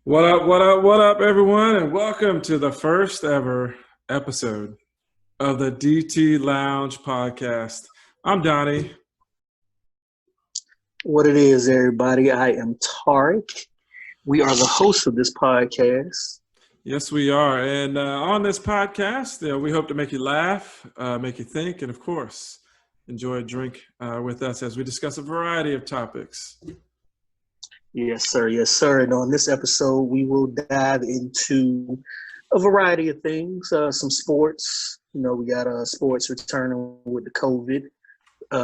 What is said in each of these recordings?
What up, what up, what up, everyone, and welcome to the first ever episode of the DT Lounge podcast. I'm Donnie. What it is, everybody. I am Tarik. We are the hosts of this podcast. Yes, we are. And on this podcast, we hope to make you laugh, make you think, and of course, enjoy a drink with us as we discuss a variety of topics. Yes, sir. Yes, sir. And on this episode, we will dive into a variety of things, some sports. We got sports returning with the COVID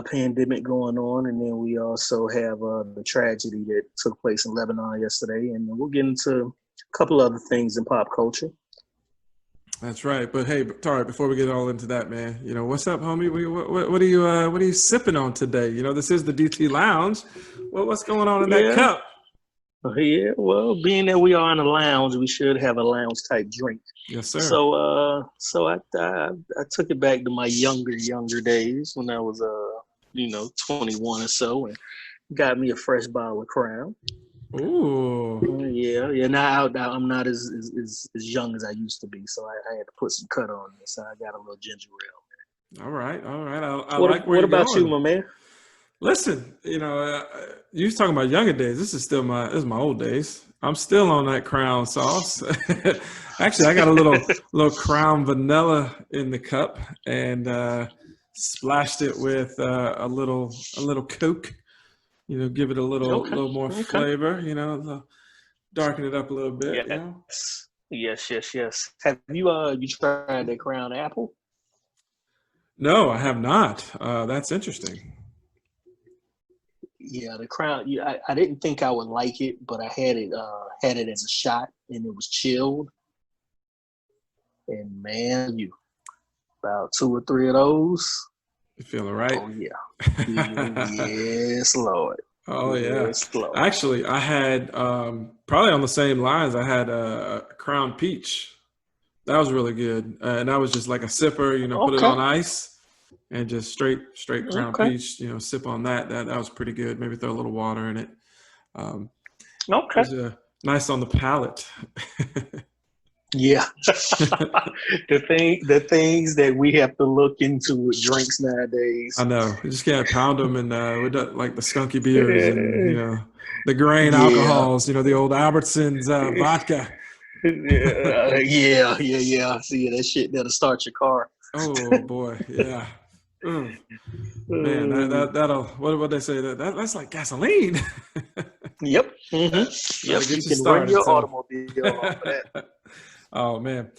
pandemic going on. And then we also have the tragedy that took place in Lebanon yesterday. And we'll get into a couple other things in pop culture. That's right. But hey, Tarik, before we get all into that, man, what's up, homie? What are you sipping on today? This is the DT Lounge. What's going on in that cup? Yeah, well, being that we are in a lounge, we should have a lounge type drink. Yes, sir. So I took it back to my younger days when I was 21 or so, and got me a fresh bottle of Crown. Ooh. Yeah. Now I'm not as young as I used to be, so I had to put some cut on this. So I got a little ginger ale. All right. I what, like where what you're about going. you, my man? Listen, you was talking about younger days. This is my old days. I'm still on that Crown sauce. Actually, I got a little Crown vanilla in the cup and splashed it with a little Coke. Give it a little more flavor. Darken it up a little bit. Yes. Have you tried that Crown apple? No, I have not. That's interesting. Yeah, the Crown. Yeah, I didn't think I would like it, but I had it as a shot, and it was chilled. And man, about 2 or 3 of those. You feeling right? Oh yeah, yes, Lord. Oh yeah. Yes, Lord. Actually, I had probably on the same lines. I had a Crown Peach. That was really good, and that was just like a sipper. Put it on ice. And just straight Crown Peach, sip on that. That was pretty good. Maybe throw a little water in it. It was nice on the palate. Yeah. the things that we have to look into with drinks nowadays. I know. You just can't pound them and with like the skunky beers and, the grain alcohols, the old Albertsons vodka. Yeah. See, that shit that'll start your car. Oh, boy. Yeah. Man, that'll what they say that's like gasoline. Yep. Mm-hmm. Yep. You can run your automobile off that. Oh man.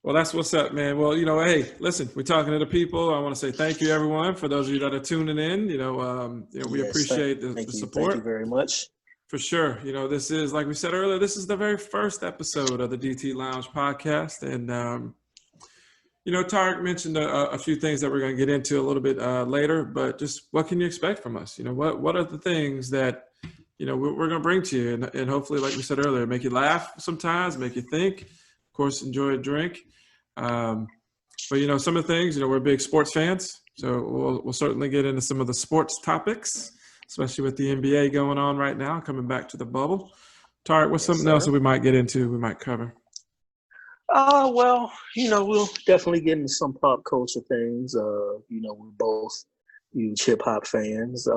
Well, that's what's up, man. Well, hey, listen, we're talking to the people. I want to say thank you, everyone, for those of you that are tuning in. We appreciate the support. Thank you very much. For sure. This is, like we said earlier, this is the very first episode of the DT Lounge podcast, and Tarik mentioned a few things that we're going to get into a little bit later, but just what can you expect from us? What are the things that, we're going to bring to you and hopefully, like we said earlier, make you laugh sometimes, make you think, of course, enjoy a drink. But, some of the things, we're big sports fans, so we'll certainly get into some of the sports topics, especially with the NBA going on right now, coming back to the bubble. Tarik, what's something else that we might get into, we might cover? Well, we'll definitely get into some pop culture things. We're both huge hip hop fans.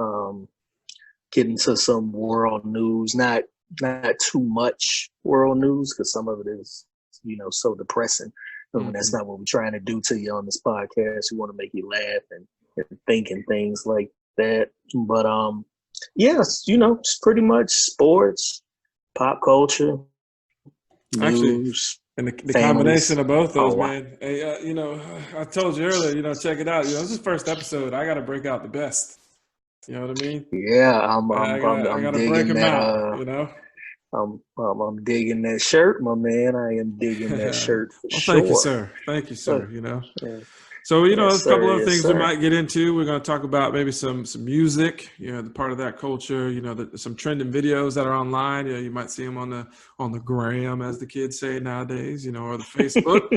Get into some world news, not too much world news because some of it is, so depressing. That's not what we're trying to do to you on this podcast. We want to make you laugh and think and things like that. But yes, it's pretty much sports, pop culture, news. And the combination of both those, man. Hey, I told you earlier, check it out. This is the first episode. I got to break out the best. You know what I mean? Yeah, I'm digging break them out. I'm digging that shirt, my man. I am digging that shirt for sure. Thank you, sir. Yeah. So, there's a couple other things we might get into. We're going to talk about maybe some music, the part of that culture, some trending videos that are online. You might see them on the gram, as the kids say nowadays, or the Facebook.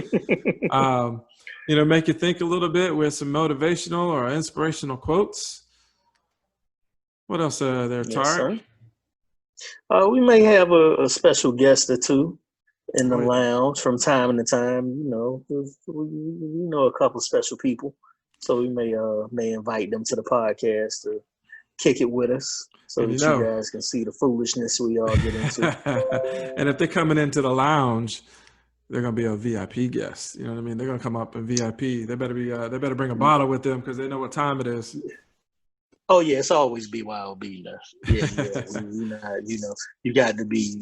Make you think a little bit with some motivational or inspirational quotes. What else there, Tarik? We may have a special guest or two in the Oh, lounge from time to time. You know, we know a couple special people, so we may invite them to the podcast to kick it with us, so and you that you know, guys can see the foolishness we all get into. and if they're coming into the lounge, they're gonna be a VIP guest. You know what I mean? They're gonna come up in VIP. They better bring a bottle with them because they know what time it is. Oh yeah, it's always BYOB now. Yeah, yeah. We not, you got to be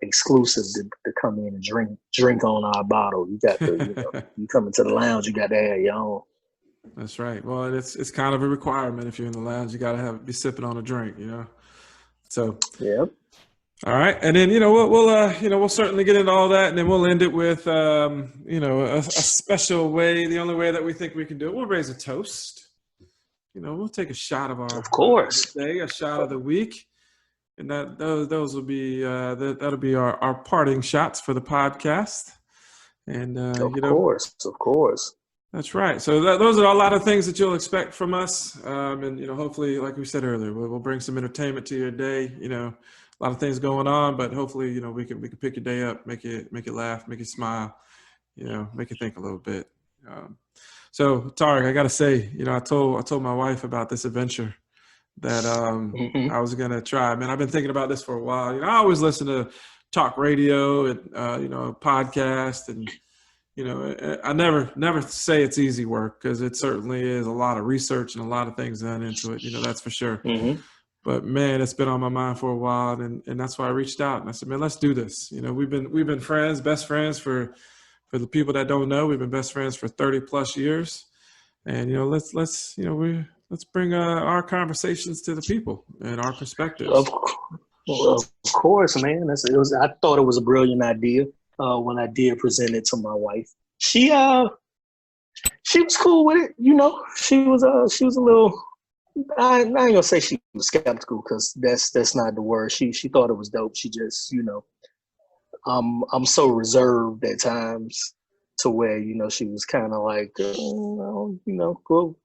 exclusive to come in and drink on our bottle. You got to, you come into the lounge, you got to have your own. That's right. Well, it's kind of a requirement if you're in the lounge. You got to be sipping on a drink. So. Yep. All right, and then we'll certainly get into all that, and then we'll end it with a special way. The only way that we think we can do it, we'll raise a toast. We'll take a shot of Of our course. day, a shot of the week, and those will be that'll be our parting shots for the podcast. And Of course. that's right. So those are a lot of things that you'll expect from us, and hopefully, like we said earlier, we'll bring some entertainment to your day. A lot of things going on, but hopefully, we can pick your day up, make you laugh, make you smile, make you think a little bit. So Tarik, I got to say, I told my wife about this adventure that I was gonna try. Man, I've been thinking about this for a while. I always listen to talk radio and podcast, and I never say it's easy work, because it certainly is a lot of research and a lot of things done into it. That's for sure. Mm-hmm. But man, it's been on my mind for a while, and that's why I reached out and I said, man, let's do this. We've been friends, best friends for the people that don't know. We've been best friends for 30 plus years, and let's bring our conversations to the people and our perspectives. Of course, man. I thought it was a brilliant idea when I did present it to my wife. She was cool with it. She was a little. I ain't gonna say she was skeptical, because that's not the word. She thought it was dope. She just, I'm so reserved at times, to where she was kind of like, go,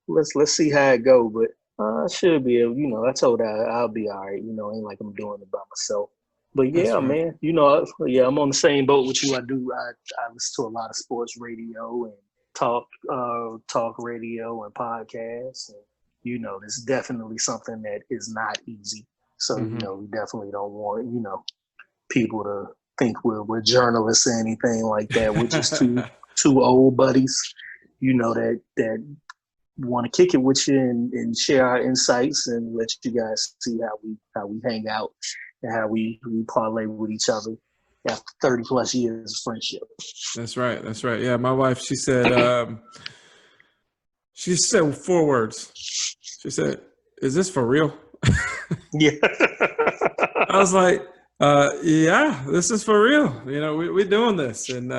let's see how it go. But I should be able, I told her I'll be all right. Ain't like I'm doing it by myself. But That's yeah, right. man, I'm on the same boat with you. I listen to a lot of sports radio and talk radio and podcasts. And, it's definitely something that is not easy. So, Mm-hmm. we definitely don't want, people to think we're journalists or anything like that. We're just two old buddies, that want to kick it with you and share our insights and let you guys see how we hang out and how we parlay with each other after 30 plus years of friendship. That's right. That's right. Yeah, my wife, she said 4 words. She said, "Is this for real?" Yeah. I was like, "Yeah, this is for real. We're doing this, and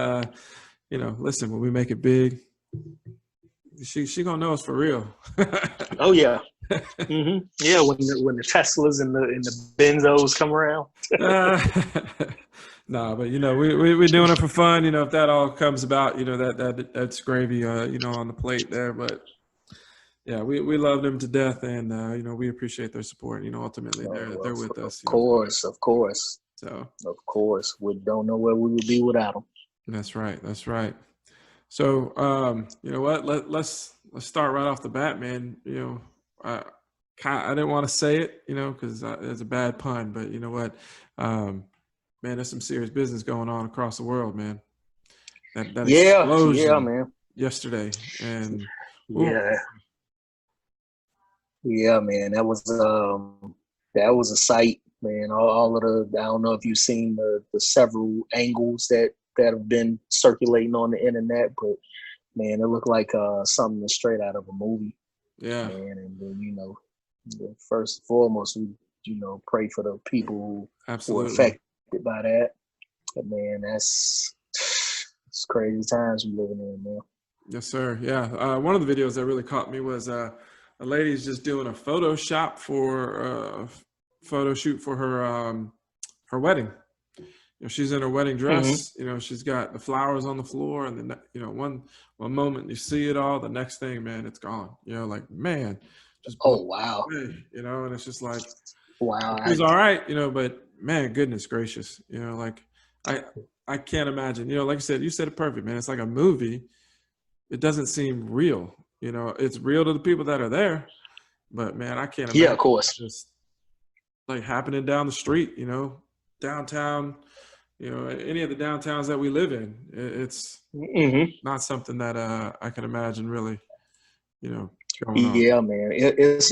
listen, when we make it big, she gonna know it's for real." Oh yeah. Mm-hmm. Yeah, when the Teslas and the Benzos come around. No, but we're doing it for fun. If that all comes about, that's gravy. On the plate there. But yeah, we love them to death, and we appreciate their support. Ultimately they're with us. Of course. So of course, we don't know where we would be without them. That's right. That's right. So you know what? Let's start right off the bat, man. I didn't want to say it, because it's a bad pun, but you know what? Man, there's some serious business going on across the world, man. That explosion man. yesterday, and yeah, man. That was a sight, man. All of the, I don't know if you've seen the several angles that have been circulating on the internet, but man, it looked like something straight out of a movie. Yeah, man. And then first and foremost, we pray for the people who were affected by that. But man, it's crazy times we're living in, man. Yes, sir. Yeah. One of the videos that really caught me was a lady's just doing a Photoshop for photo shoot for her wedding. She's in her wedding dress. Mm-hmm. She's got the flowers on the floor, and then one moment you see it all, the next thing, man, it's gone. Like, man, just oh wow, away, and it's just like, Wow. He was all right, but man, goodness gracious, like I can't imagine, like you said it perfect, man. It's like a movie. It doesn't seem real, it's real to the people that are there, but man, I can't Yeah, imagine of course. just like happening down the street, downtown, any of the downtowns that we live in. It's Hmm. not something that I can imagine really, going on. Yeah, man. It's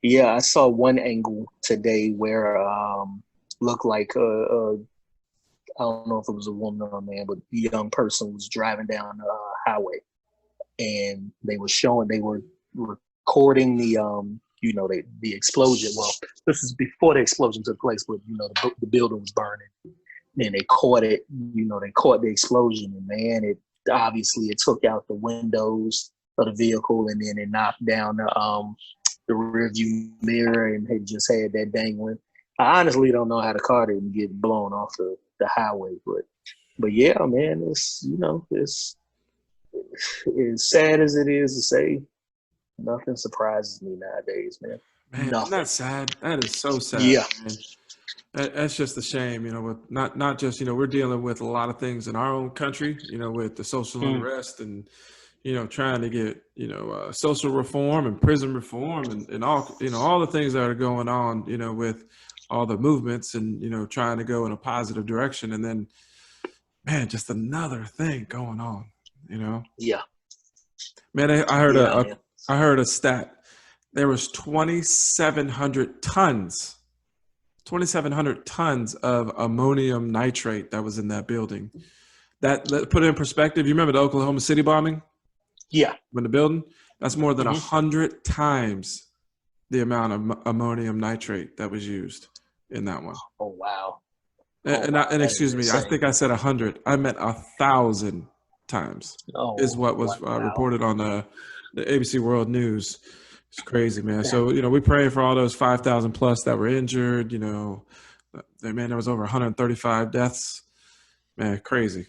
yeah, I saw one angle today where looked like I don't know if it was a woman or a man, but the young person was driving down the highway, and they were recording the explosion. Well, this is before the explosion took place, but the building was burning. And they caught it. They caught the explosion, and man, it took out the windows of the vehicle, and then it knocked down the rear view mirror, and they just had that dangling. I honestly don't know how the car didn't get blown off the highway, but yeah, man, it's as sad as it is to say, nothing surprises me nowadays, man. Man, isn't Nothing. that sad? That is so sad, Yeah. man. That's just a shame, with not just, we're dealing with a lot of things in our own country, with the social unrest and, trying to get, social reform and prison reform and all, all the things that are going on, with all the movements and, trying to go in a positive direction. And then, man, just another thing going on, Yeah. Man, I heard Yeah, I heard a stat. There was 2,700 tons of ammonium nitrate that was in that building. That put it in perspective. You remember the Oklahoma City bombing? yeah. When the building? That's more than Hmm. 100 times the amount of ammonium nitrate that was used in that one. Oh wow. And, Wow. and That is excuse me, I insane. think I said 100. I meant 1,000 times is Oh what was wow. reported on the ABC World News. It's crazy, man. Yeah. So, we pray for all those 5,000 plus that were injured, man, there was over 135 deaths. Man, crazy.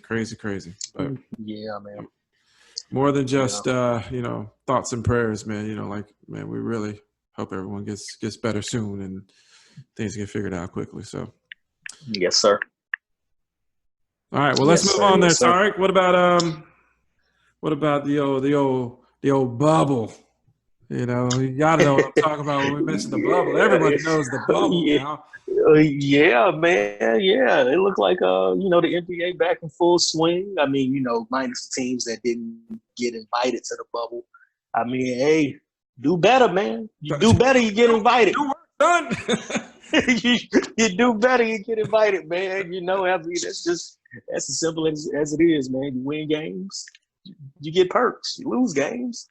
But Yeah, man. more than Yeah. just, thoughts and prayers, man, man, we really hope everyone gets better soon and things get figured out quickly. So, Yes, sir. all right, well, let's Yes, move sir. on there, Yes, sir. Tarik. What about the old bubble? You got to know what I'm talking about when we mention the bubble. Everybody knows the bubble Yeah. now. Yeah, man. Yeah, it looked like the NBA back in full swing. I mean, minus teams that didn't get invited to the bubble. I mean, hey, do better, man. You do better, you get invited. Your work done. you do better, you get invited, man. I mean, that's as simple as it is, man. You win games, you get perks. You lose games,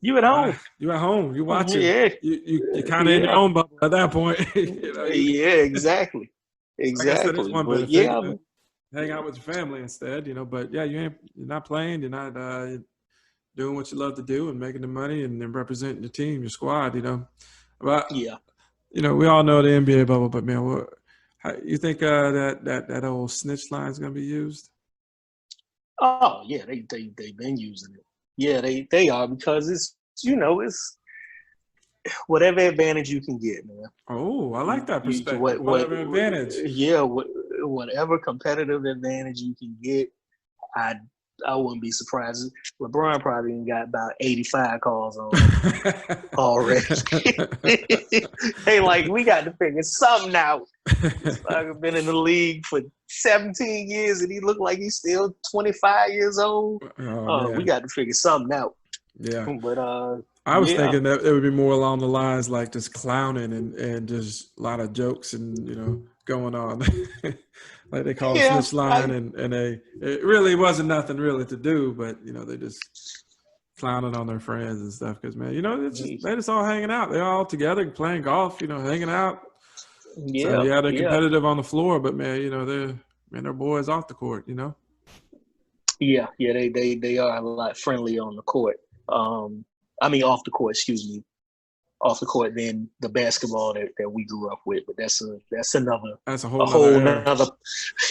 you at home. You at home. You watching. Yeah, You kind of in your own bubble at that point. yeah, exactly, I guess that is exactly. one But benefit. yeah, man. Hang out with your family instead. But yeah, you're not playing. You're not doing what you love to do and making the money and then representing your team, your squad. But Yeah. we all know the NBA bubble. But man, you think that old snitch line is going to be used? Oh yeah, they've been using it. Yeah, they are because it's whatever advantage you can get, man. Oh, I like that You perspective. Whatever advantage. yeah, whatever competitive advantage you can get, I wouldn't be surprised. LeBron probably got about 85 calls on already. Hey, like we got to figure something out. I've been in the league for 17 years and he looked like he's still 25 years old. We got to figure something out. Yeah. But I was thinking that it would be more along the lines like just clowning and just a lot of jokes and going on. Like they call it snitch line and it really wasn't nothing really to do, but they just clowning on their friends and stuff because man, they just all hanging out. They're all together playing golf, hanging out. Yeah. So yeah, they're competitive on the floor, but man, they're boys off the court, Yeah, they are a lot friendlier on the court. I mean off the court, excuse me. Off the court than the basketball that we grew up with, but that's another that's a whole nother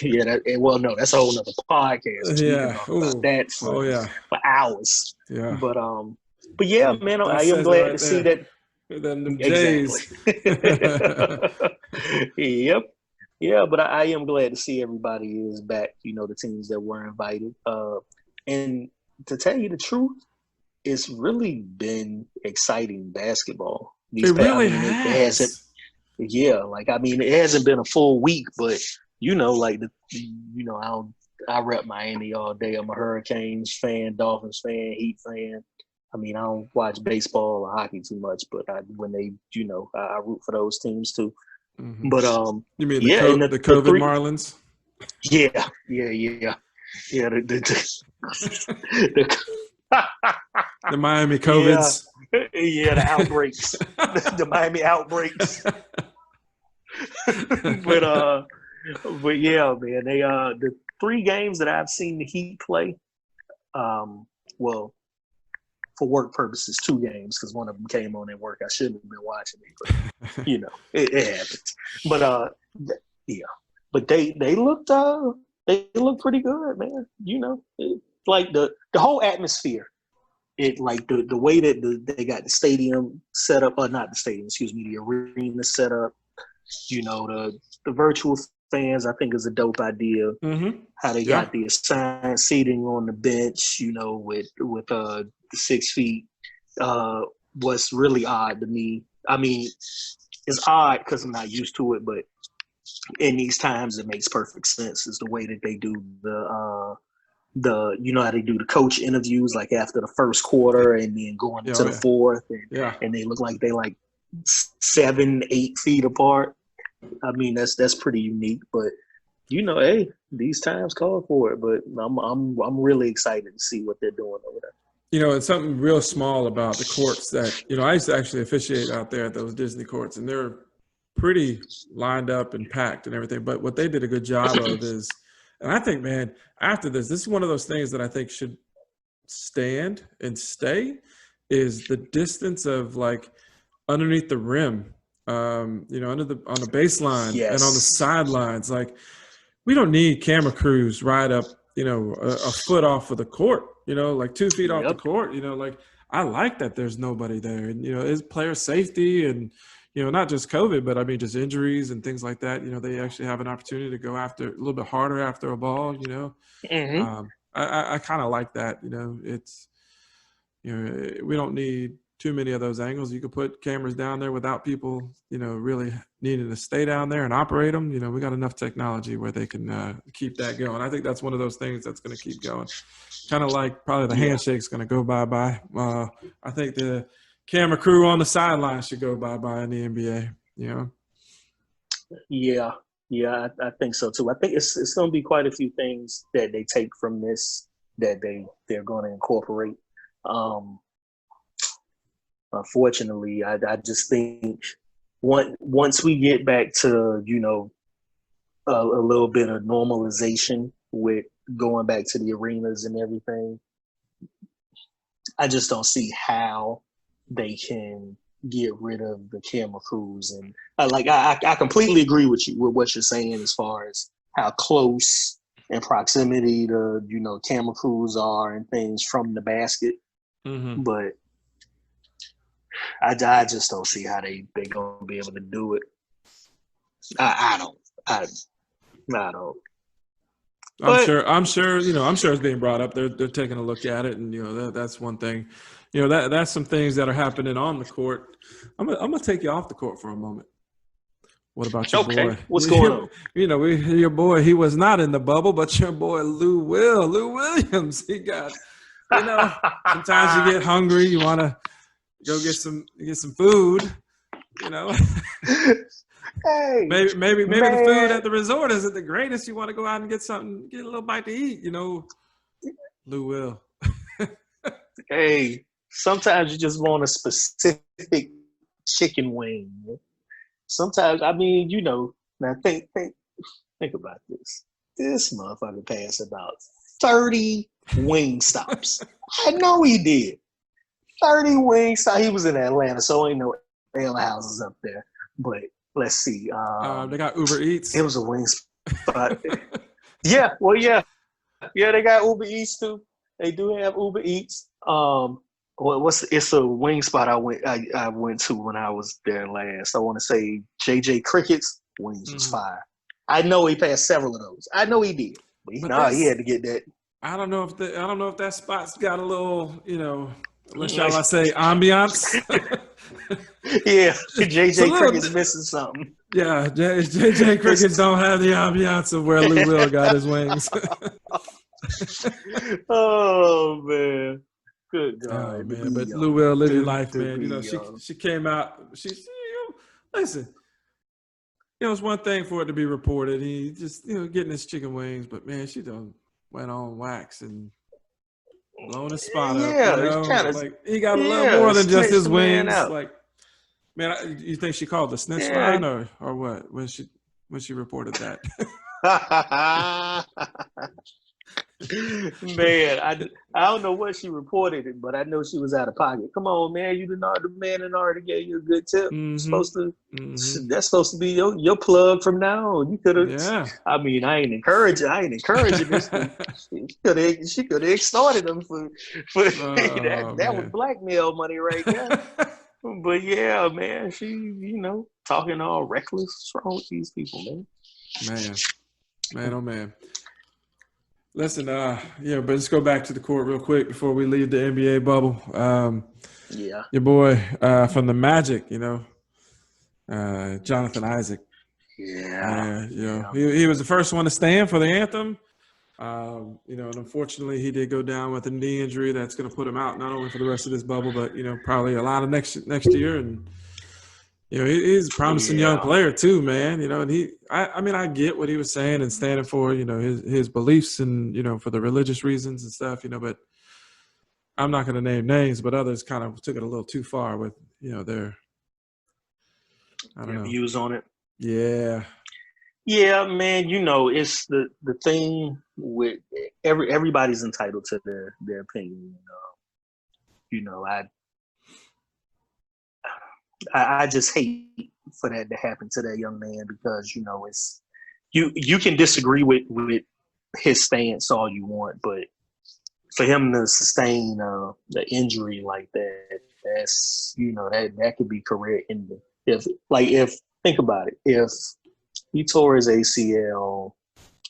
no, that's a whole nother podcast. Yeah. About that for hours. Yeah. But yeah, man, I am glad to see that. Than the Exactly. Jays. Yep. Yeah, but I am glad to see everybody is back, the teams that were invited. And to tell you the truth, it's really been exciting basksketball. It really It hasn't, has. it hasn't been a full week, but I rep Miami all day. I'm a Hurricanes fan, Dolphins fan, Heat fan. I don't watch baseball or hockey too much, but when they, I root for those teams too. Mm-hmm. But you mean yeah, the COVID Marlins? Yeah. The Miami COVIDs. Yeah, the outbreaks, the Miami outbreaks. but yeah, man, they the 3 games that I've seen the Heat play, well, for work purposes, 2 games because one of them came on at work. I shouldn't have been watching it, but it happens. But but they looked pretty good, man. Like the whole atmosphere. It like the way that they got the stadium set up, or not the stadium, excuse me, the arena set up. The virtual fans, I think, is a dope idea. Mm-hmm. How they got the assigned seating on the bench, with the 6 feet. What's really odd to me, it's odd because I'm not used to it, but in these times it makes perfect sense. Is the way that they do how they do the coach interviews, like after the first quarter and then going into the fourth, and they look like they like 7-8 feet apart. That's pretty unique, but hey, these times call for it. But I'm really excited to see what they're doing over there. It's something real small about the courts that, I used to actually officiate out there at those Disney courts, and they're pretty lined up and packed and everything. But what they did a good job of is, and I think, man, after this is one of those things that I think should stand and stay, is the distance of like underneath the rim, on the baseline and on the sidelines. Like, we don't need camera crews right up, a foot off of the court, like 2 feet off the court, like I like that there's nobody there, and, it's player safety and, not just COVID, but just injuries and things like that. They actually have an opportunity to go after a little bit harder after a ball, Mm-hmm. I kind of like that, it's, we don't need too many of those angles. You could put cameras down there without people, really needing to stay down there and operate them. We got enough technology where they can keep that going. I think that's one of those things that's going to keep going. Kind of like probably the handshake's going to go bye-bye. I think the camera crew on the sideline should go bye-bye in the NBA, Yeah, I think so too. I think it's going to be quite a few things that they take from this that they're going to incorporate. Unfortunately, I just think once we get back to a little bit of normalization with going back to the arenas and everything, I just don't see how they can get rid of the camera crews. And I completely agree with you with what you're saying as far as how close and proximity to camera crews are and things from the basket. Mm-hmm. But I just don't see how they're gonna be able to do it. I don't. I'm sure it's being brought up. They're taking a look at it, and that's one thing. That's some things that are happening on the court. I'm gonna take you off the court for a moment. What about your boy? What's going on? Your boy. He was not in the bubble, but your boy Lou Williams. He got. Sometimes you get hungry. You want to go get some food. Hey, maybe the food at the resort isn't the greatest. You want to go out and get something, get a little bite to eat. Lou Will. Hey, sometimes you just want a specific chicken wing. Sometimes, now think about this. This motherfucker passed about 30 wing stops. I know he did. 30 wing stops. He was in Atlanta, so ain't no ale houses up there. But let's see. They got Uber Eats. It was a wing spot. Yeah, well, yeah. Yeah, they got Uber Eats too. They do have Uber Eats. But It's a wing spot I went to when I was there last. I want to say JJ Cricket's wings was fire. I know he passed several of those. I know he did, but he had to get that. I don't know if that spot's got a little, shall I say, ambiance. Yeah, JJ Crickett's missing something. Yeah, JJ Crickets don't have the ambiance of where Lou Will got his wings. Oh man. Good God. Oh man, but Lou Will living life, man. She came out. Listen. It's one thing for it to be reported. He just getting his chicken wings, but man, she done went on wax and blown his spot up. He got a little more than just his wings. Like, man, you think she called the snitch line or what when she reported that? Man, I don't know what she reported it, but I know she was out of pocket. Come on, man, the man and already gave you a good tip. That's supposed to be your plug from now on. You could have. Yeah. I mean, I ain't encouraging this. She could have extorted him for that. That was blackmail money right there. But yeah, man, she talking all reckless. What's wrong with these people, man? Man, oh man. Listen, but let's go back to the court real quick before we leave the NBA bubble. Your boy from the Magic, Jonathan Isaac. He was the first one to stand for the anthem. And unfortunately he did go down with a knee injury that's going to put him out not only for the rest of this bubble, but probably a lot of next year. And he's a promising young player too, man. And I get what he was saying and standing for, his beliefs and, for the religious reasons and stuff, but I'm not going to name names, but others kind of took it a little too far with, their views on it. Yeah. Yeah, man, it's the thing with everybody's entitled to their opinion. I just hate for that to happen to that young man because it's you can disagree with his stance all you want, but for him to sustain the injury like that, that's that could be career ending. If think about it, if he tore his ACL,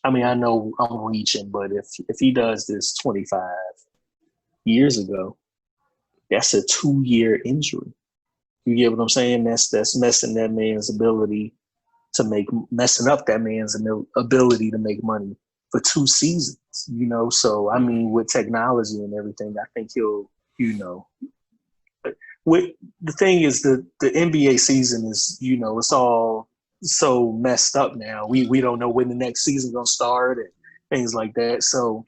I mean I know I'm reaching, but if he does this 25 years ago, that's a 2-year injury. You get what I'm saying? That's messing up that man's ability to make money for 2 seasons. So I mean, with technology and everything, I think he'll. The thing is, the NBA season is, it's all so messed up now. We don't know when the next season's gonna start and things like that. So,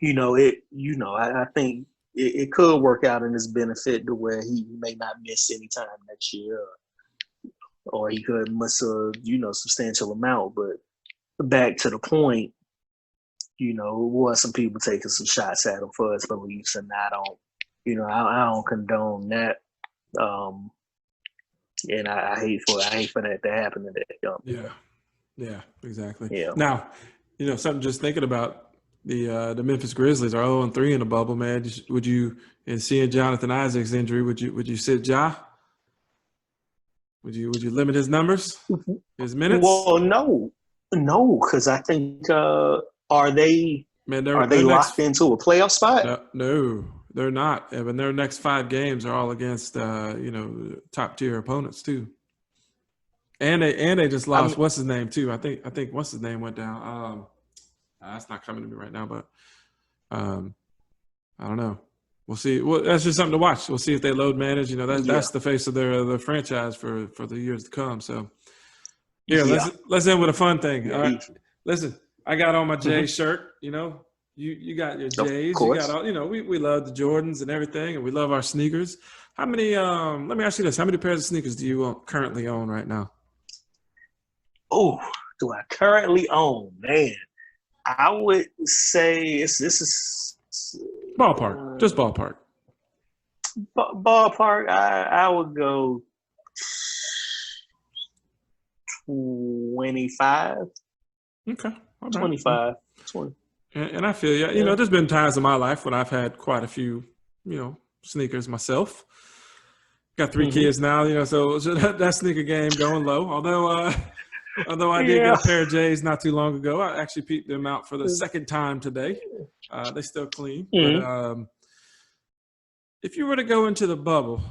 I think. It could work out in his benefit to where he may not miss any time next year, or he could miss a substantial amount. But back to the point, was some people taking some shots at him for his beliefs, and I don't condone that. And I hate for that to happen to that. Yeah, exactly. Yeah. Now, something just thinking about. The Memphis Grizzlies are 0-3 in the bubble, man. Would you, in seeing Jonathan Isaac's injury, would you sit Ja? Would you limit his numbers, his minutes? Well, no, because I think are they locked into a playoff spot? No, they're not. And their next 5 games are all against top tier opponents too. And they just lost what's his name too. I think what's his name went down. That's not coming to me right now, but I don't know. We'll see. Well, that's just something to watch. We'll see if they load manage. That's the face of their franchise for the years to come. So, let's end with a fun thing. All right. Listen, I got on my Jay shirt. You got your Jays. You got all. We love the Jordans and everything, and we love our sneakers. How many? Let me ask you this: how many pairs of sneakers do you currently own right now? Oh, do I currently own, man? I would say this is ballpark, just ballpark. Ballpark. I would go 25. Okay, right. 25. 20. And I feel there's been times in my life when I've had quite a few, sneakers myself. Got 3 kids now, so that sneaker game going low. Although I did get a pair of J's not too long ago. I actually peeped them out for the second time today. They still clean. But if you were to go into the bubble,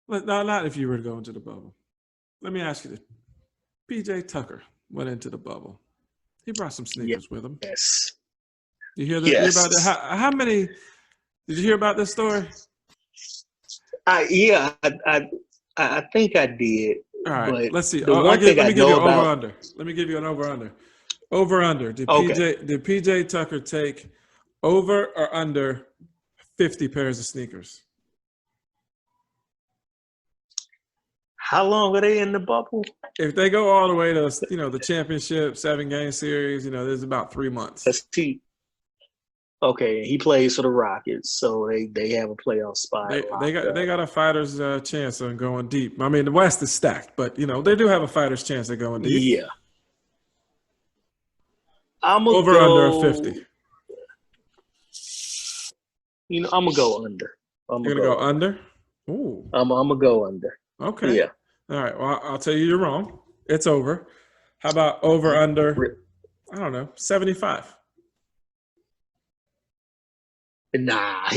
not if you were to go into the bubble. Let me ask you this. PJ Tucker went into the bubble. He brought some sneakers with him. Yes. You hear that? Yes. About that? How many? Did you hear about this story? I think I did. All right, but let's see. Let me give you an over-under. Let me give you an over-under. Over-under. Did PJ Tucker take over or under 50 pairs of sneakers? How long are they in the bubble? If they go all the way to, the championship 7-game series, there's about 3 months. Okay, he plays for the Rockets, so they have a playoff spot. They got a fighter's chance on going deep. I mean, the West is stacked, but they do have a fighter's chance at going deep. Yeah, I'm gonna over go, under 50. I'm gonna go under. You're gonna go under? Ooh. I'm gonna go under. Okay. Yeah. All right. Well, I'll tell you you're wrong. It's over. How about over under? I don't know, 75. Nah.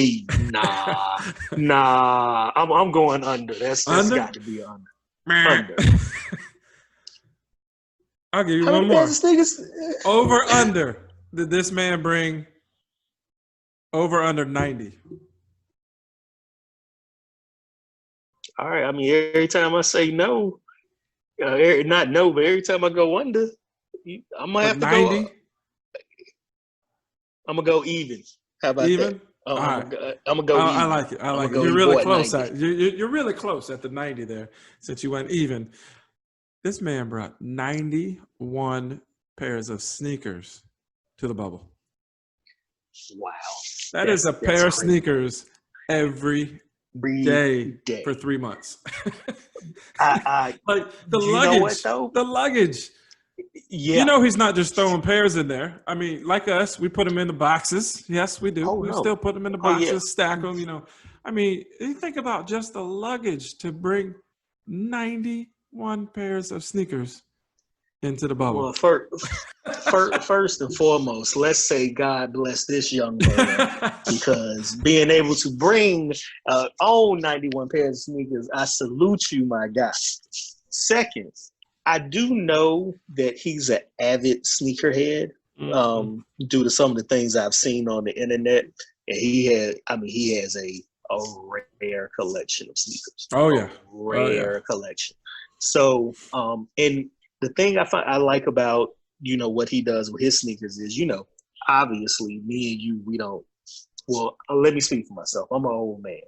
I'm going under. That's got to be under. Under. I'll give you one more. Over under. Did this man bring over under 90? All right. I mean, every time I say no, not no, but every time I go under, I'm gonna have to 90? Go. I'm gonna go even. How about even? That? I'm gonna go even. I like it. I like it. You're really close. You're really close at the 90 there, since you went even. This man brought 91 pairs of sneakers to the bubble. Wow. That's a pair of sneakers every day for 3 months. Like the luggage. The luggage. Yeah. He's not just throwing pairs in there. I mean, like us, we put them in the boxes. Yes, we do. We still put them in the boxes, stack them, I mean, you think about just the luggage to bring 91 pairs of sneakers into the bubble. Well, first and foremost, let's say God bless this young man, because being able to bring own 91 pairs of sneakers, I salute you, my guy. Second, I do know that he's an avid sneakerhead due to some of the things I've seen on the internet, and he has a rare collection of sneakers. Rare collection. So, and the thing I like about, what he does with his sneakers is, obviously me and you, we don't, well, let me speak for myself. I'm an old man.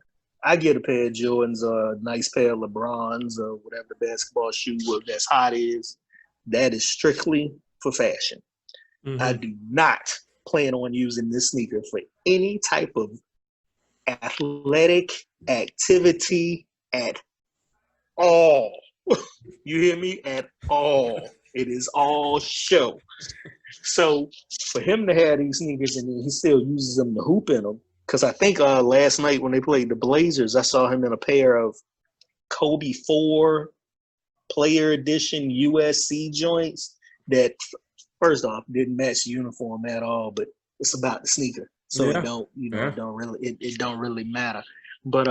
I get a pair of Jordans or a nice pair of LeBrons or whatever the basketball shoe that's hot is. That is strictly for fashion. Mm-hmm. I do not plan on using this sneaker for any type of athletic activity at all. You hear me? At all. It is all show. So for him to have these sneakers and he still uses them to hoop in them, because I think last night when they played the Blazers, I saw him in a pair of Kobe 4 player edition USC joints that, first off, didn't match the uniform at all, but it's about the sneaker. So it don't, it don't really matter. But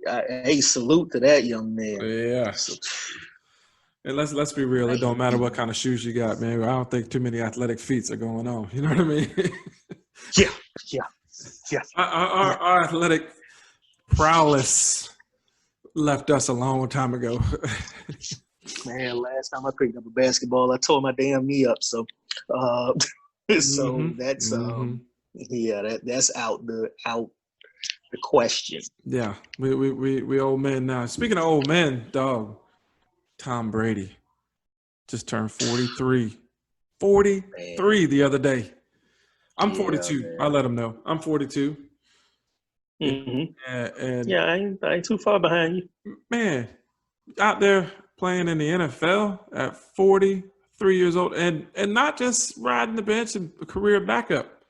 hey, salute to that young man. Yeah. And let's be real. It don't matter what kind of shoes you got, man. I don't think too many athletic feats are going on. You know what I mean? Yeah. Our athletic prowess left us a long time ago. Man, last time I picked up a basketball, I tore my damn knee up. So, that's that's out the question. Yeah, we old men now. Speaking of old men, dog, Tom Brady just turned 43. 43 the other day. I'm 42. Man. I let him know. I'm 42. Mm-hmm. And I ain't too far behind you. Man, out there playing in the NFL at 43 years old, and not just riding the bench and a career backup.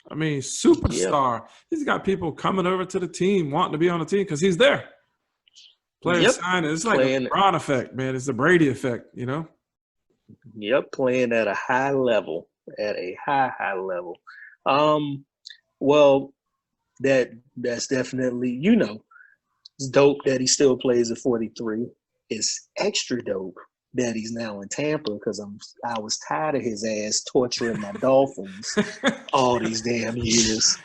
I mean, Yep. superstar. He's got people coming over to the team, wanting to be on the team because he's there. Players Yep. signing. It's like the Playing. LeBron effect, man. It's the Brady effect, you know? Yep. Playing at a high level. At a high level. Well, that's definitely, it's dope that he still plays at 43. It's extra dope that he's now in Tampa because I was tired of his ass torturing my Dolphins all these damn years.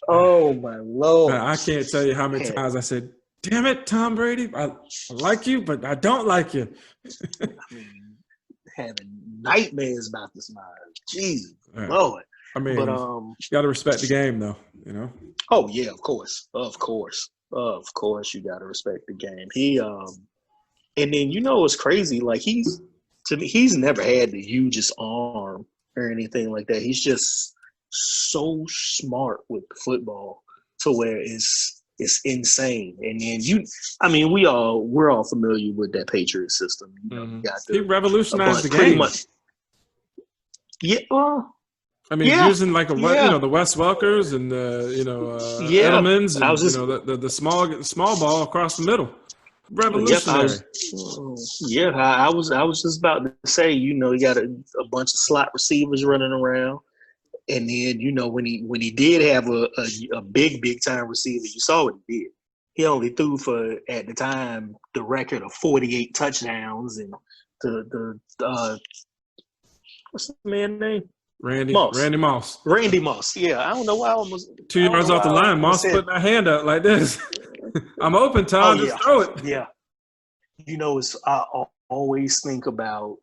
Oh my Lord. I can't tell you how many times I said, damn it, Tom Brady. I like you, but I don't like you. I mean, having nightmares about this man. Jesus, Yeah. Lord. I mean, But you got to respect the game, though, you know? Oh, yeah, of course. Of course, you got to respect the game. And then, what's crazy? Like, he's never had the hugest arm or anything like that. He's just so smart with football to where it's insane. And then we're all familiar with that Patriot system. You got He revolutionized the game. pretty much. Yeah, well, I mean, using like the Wes Welkers and Edelmans and the small ball across the middle. Revolutionary. I was just about to say, you got a bunch of slot receivers running around, and then when he did have a big time receiver, you saw what he did. He only threw for, at the time, the record of 48 touchdowns, and the what's the man's name? Randy Moss. Randy Moss. Yeah, I don't know why I almost 2 yards off the line. Moss putting a hand up like this. I'm open, Tom. Just throw it. Yeah. I always think about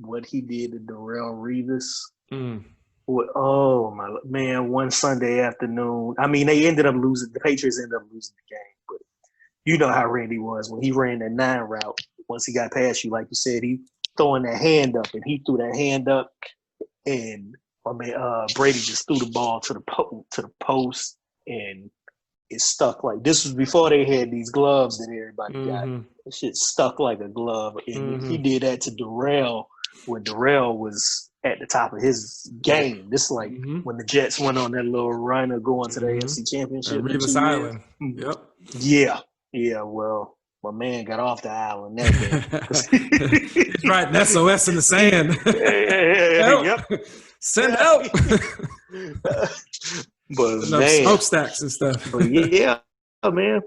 what he did to Darrelle Revis. Oh my man! One Sunday afternoon. I mean, they ended up losing. The Patriots ended up losing the game, but you know how Randy was when he ran that 9 route. Once he got past you, like you said, he throwing that hand up, and he threw that hand up. And Brady just threw the ball to the post, and it stuck like this was before they had these gloves that everybody got. That shit stuck like a glove, and he did that to Darrelle when Darrelle was at the top of his game. This is like when the Jets went on that little run of going to the AFC Championship. Revis Island. Yep. Yeah. Well, my man got off the island that day. He's writing SOS in the sand. Yep. Send help. But man, smokestacks and stuff. But yeah, man.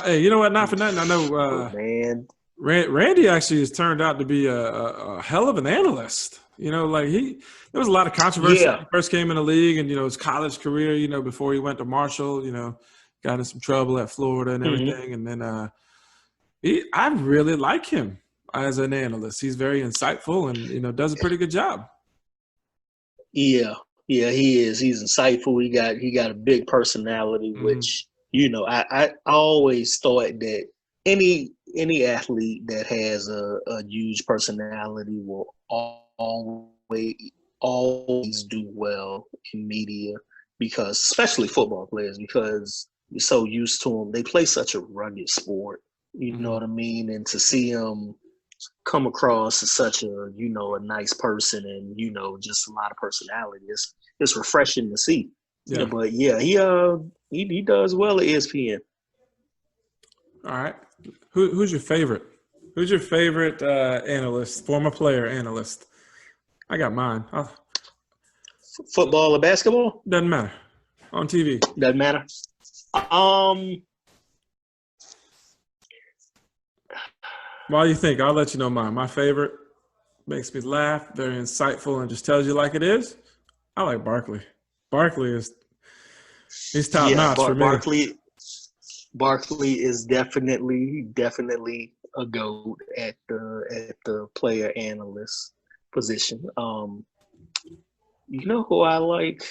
Hey, you know what? Not for nothing. I know. Man, Randy actually has turned out to be a hell of an analyst. Like there was a lot of controversy when he first came in the league, and his college career. Before he went to Marshall, got in some trouble at Florida and everything, and then I really like him as an analyst. He's very insightful and does a pretty good job. Yeah, he is. He's insightful. He got a big personality, which I always thought that any athlete that has a huge personality will always do well in media, because especially football players, because you're so used to them. They play such a rugged sport. You know what I mean? And to see him come across as such a nice person and just a lot of personality, it's refreshing to see. Yeah. But yeah, he does well at ESPN. All right, who's your favorite? Who's your favorite analyst, former player analyst? I got mine. Football or basketball? Doesn't matter. On TV. Doesn't matter. While you think, I'll let you know mine. My favorite, makes me laugh, very insightful, and just tells you like it is. I like Barkley. He's top notch for me. Barkley is definitely a GOAT at the player analyst position. You know who I like?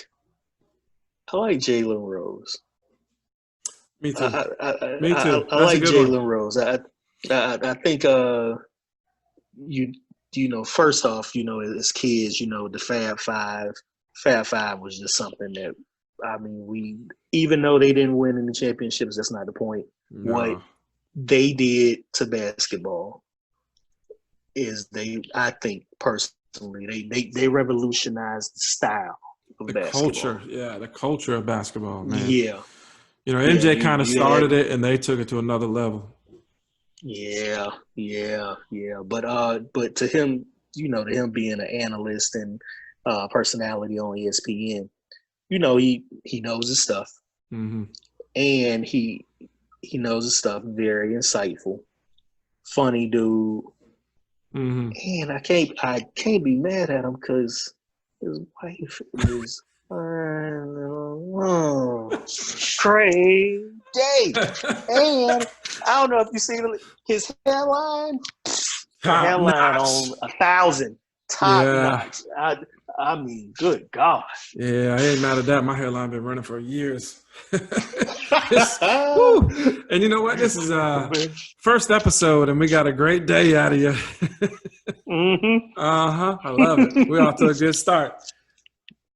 I like Jalen Rose. Me too. Me too. I like Jalen Rose. I think first off, as kids, the Fab Five was just something that, we, even though they didn't win any championships, that's not the point. No. What they did to basketball is I think personally, they revolutionized the style. of The basketball. culture, yeah, the culture of basketball, man. Yeah, You know, yeah. MJ kind of You had started it, and they took it to another level. yeah. But to him, to him being an analyst and personality on ESPN, he knows his stuff, Hmm. and he knows his stuff. Very insightful, funny dude, Hmm. and I can't be mad at him because his wife is crazy, and I don't know if you see his hairline. The Top headline notch. on 1,000, top Yeah, notch. I mean, good gosh. yeah, I ain't mad at that. My hairline been running for years. Woo. And you know what? This is first episode, and we got a great day out of you. Mm-hmm. I love it. We're off to a good start.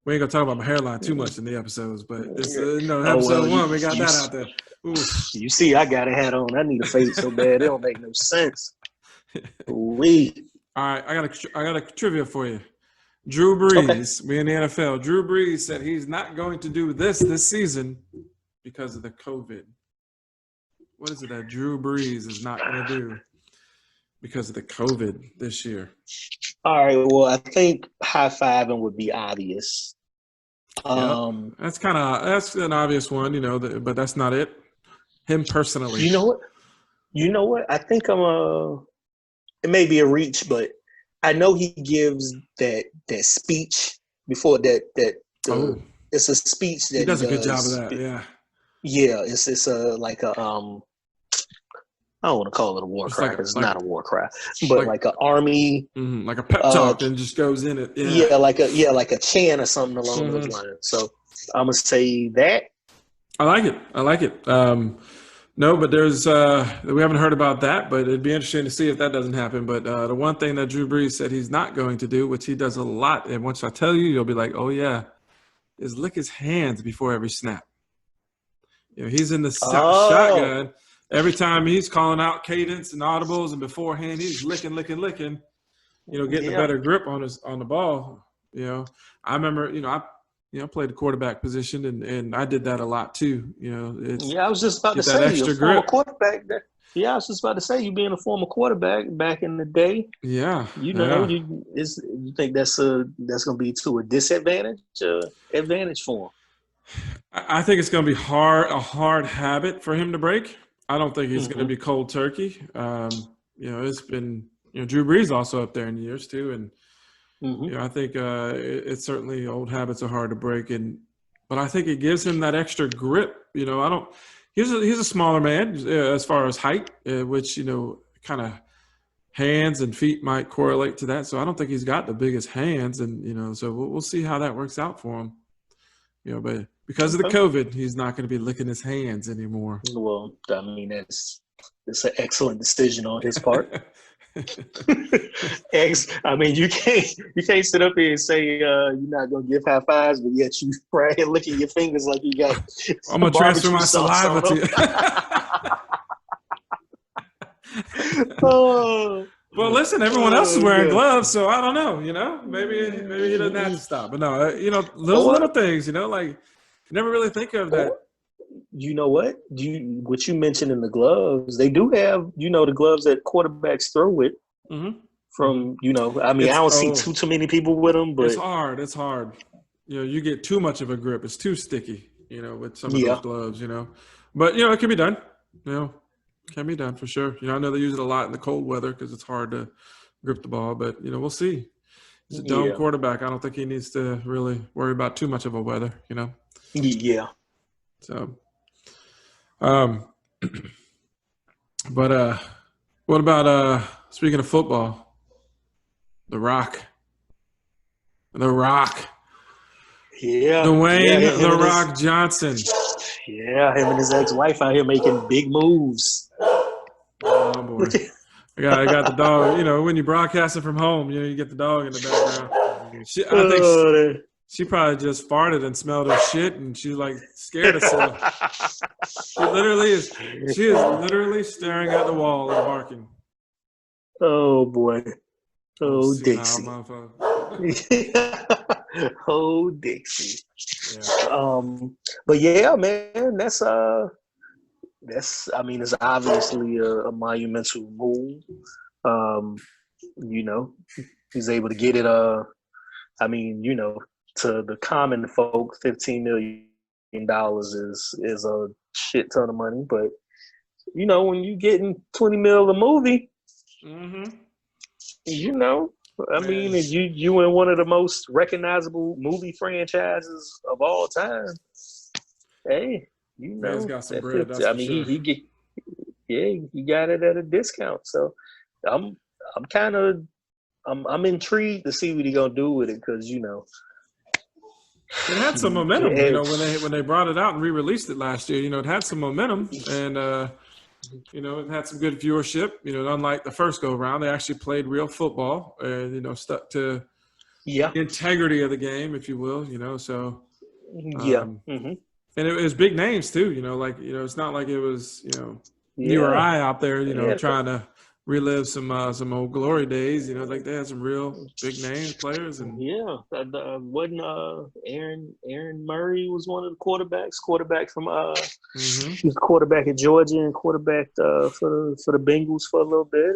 We ain't gonna talk about my hairline too much in the episodes, but this, Oh well, episode one, we got that out there. Ooh. you see, I got a hat on. I need a fade so bad it don't make no sense. We All right, I got a trivia for you. Drew okay. Brees, we in the NFL. Drew Brees said he's not going to do this season because of the COVID. What is it that Drew Brees is not going to do because of the COVID this year? All right. Well, I think high fiving would be obvious. Yep, that's an obvious one, but that's not it. Him personally. You know what? I think it may be a reach, but I know he gives that speech before Oh, it's a speech that he does he a good job of does. that. Yeah, Yeah, it's like a I don't want to call it a war it's cry like because it's not a war cry, but like like an army like a pep talk and just goes in it. Yeah. like a chant or something along those lines. So I'm gonna say that. I like it. No, but there's we haven't heard about that, but it'd be interesting to see if that doesn't happen. But the one thing that Drew Brees said he's not going to do, which he does a lot, and once I tell you, you'll be like, oh yeah, is lick his hands before every snap. He's in the Oh, shotgun. Every time he's calling out cadence and audibles, and beforehand he's licking, getting a yeah. better grip on the ball. I remember, I played the quarterback position, and I did that a lot too. It's Yeah, I was just about to get that say you're a extra former grip. quarterback. Yeah, I was just about to say you being a former quarterback back in the day. Yeah, yeah. You think that's gonna be to a disadvantage, advantage for him? I think it's going to be a hard habit for him to break. I don't think he's going to Mm-hmm. be cold turkey. It's been, Drew Brees also up there in years too, and Mm-hmm. I think it's certainly old habits are hard to break, but I think it gives him that extra grip. I don't. He's a smaller man as far as height, which kind of hands and feet might correlate to that. So I don't think he's got the biggest hands, and so we'll see how that works out for him. But because of the Okay. COVID, he's not going to be licking his hands anymore. Well, I mean it's an excellent decision on his part. I mean, you can't sit up here and say you're not gonna give high fives, but yet you right here licking your fingers like you got I'm going to transfer my sauce saliva on to you. Oh, Well, listen, everyone else is wearing yeah. gloves, so I don't know. Maybe he doesn't have to stop. But no, those Or little things, like you never really think of that. or you know what? What you mentioned in the gloves, they do have, the gloves that quarterbacks throw with Mm-hmm. Mm-hmm. from, I mean, I don't see too many people with them, It's but hard. It's hard. You get too much of a grip. It's too sticky, with some of those yeah. gloves, But, it can be done. Can be done for sure. I know they use it a lot in the cold weather because it's hard to grip the ball, but, we'll see. He's a dome Yeah. quarterback. I don't think he needs to really worry about too much of a weather, Yeah. So, but what about speaking of football, The Rock? The Rock. Yeah. Dwayne Yeah, The Rock Johnson. Yeah, him and his ex-wife out here making big moves. Oh boy. I got the dog. When you're broadcasting from home, you get the dog in the background. I think she probably just farted and smelled her shit, and she's like scared herself. She is literally staring at the wall and barking. Oh boy. Oh, Senile Dixie. motherfucker. Oh, Dixie. Yeah. But yeah, man, that's I mean, it's obviously a monumental move. Um, you know, he's able to get it. I mean, to the common folk, $15 million is a shit ton of money. But when you getting 20 mil a movie, Mm-hmm. you know, I mean, Man, and you in one of the most recognizable movie franchises of all time. Hey, man's got some that bread, 50. that's I for mean, sure. he got it at a discount. So I'm I'm kind of I'm intrigued to see what he gonna do with it because It had some momentum, when they brought it out and re-released it last year. It had some momentum, and it had some good viewership. Unlike the first go round, they actually played real football and stuck to yeah, the integrity of the game, if you will. So yeah, um, and it was big names too. It's not like it was you or yeah, I out there, yeah, trying to relive some old glory days. Like they had some real big names players and. yeah. Wasn't Aaron Murray was one of the quarterback from Mm-hmm. he was quarterback at Georgia and quarterback for the Bengals for a little bit.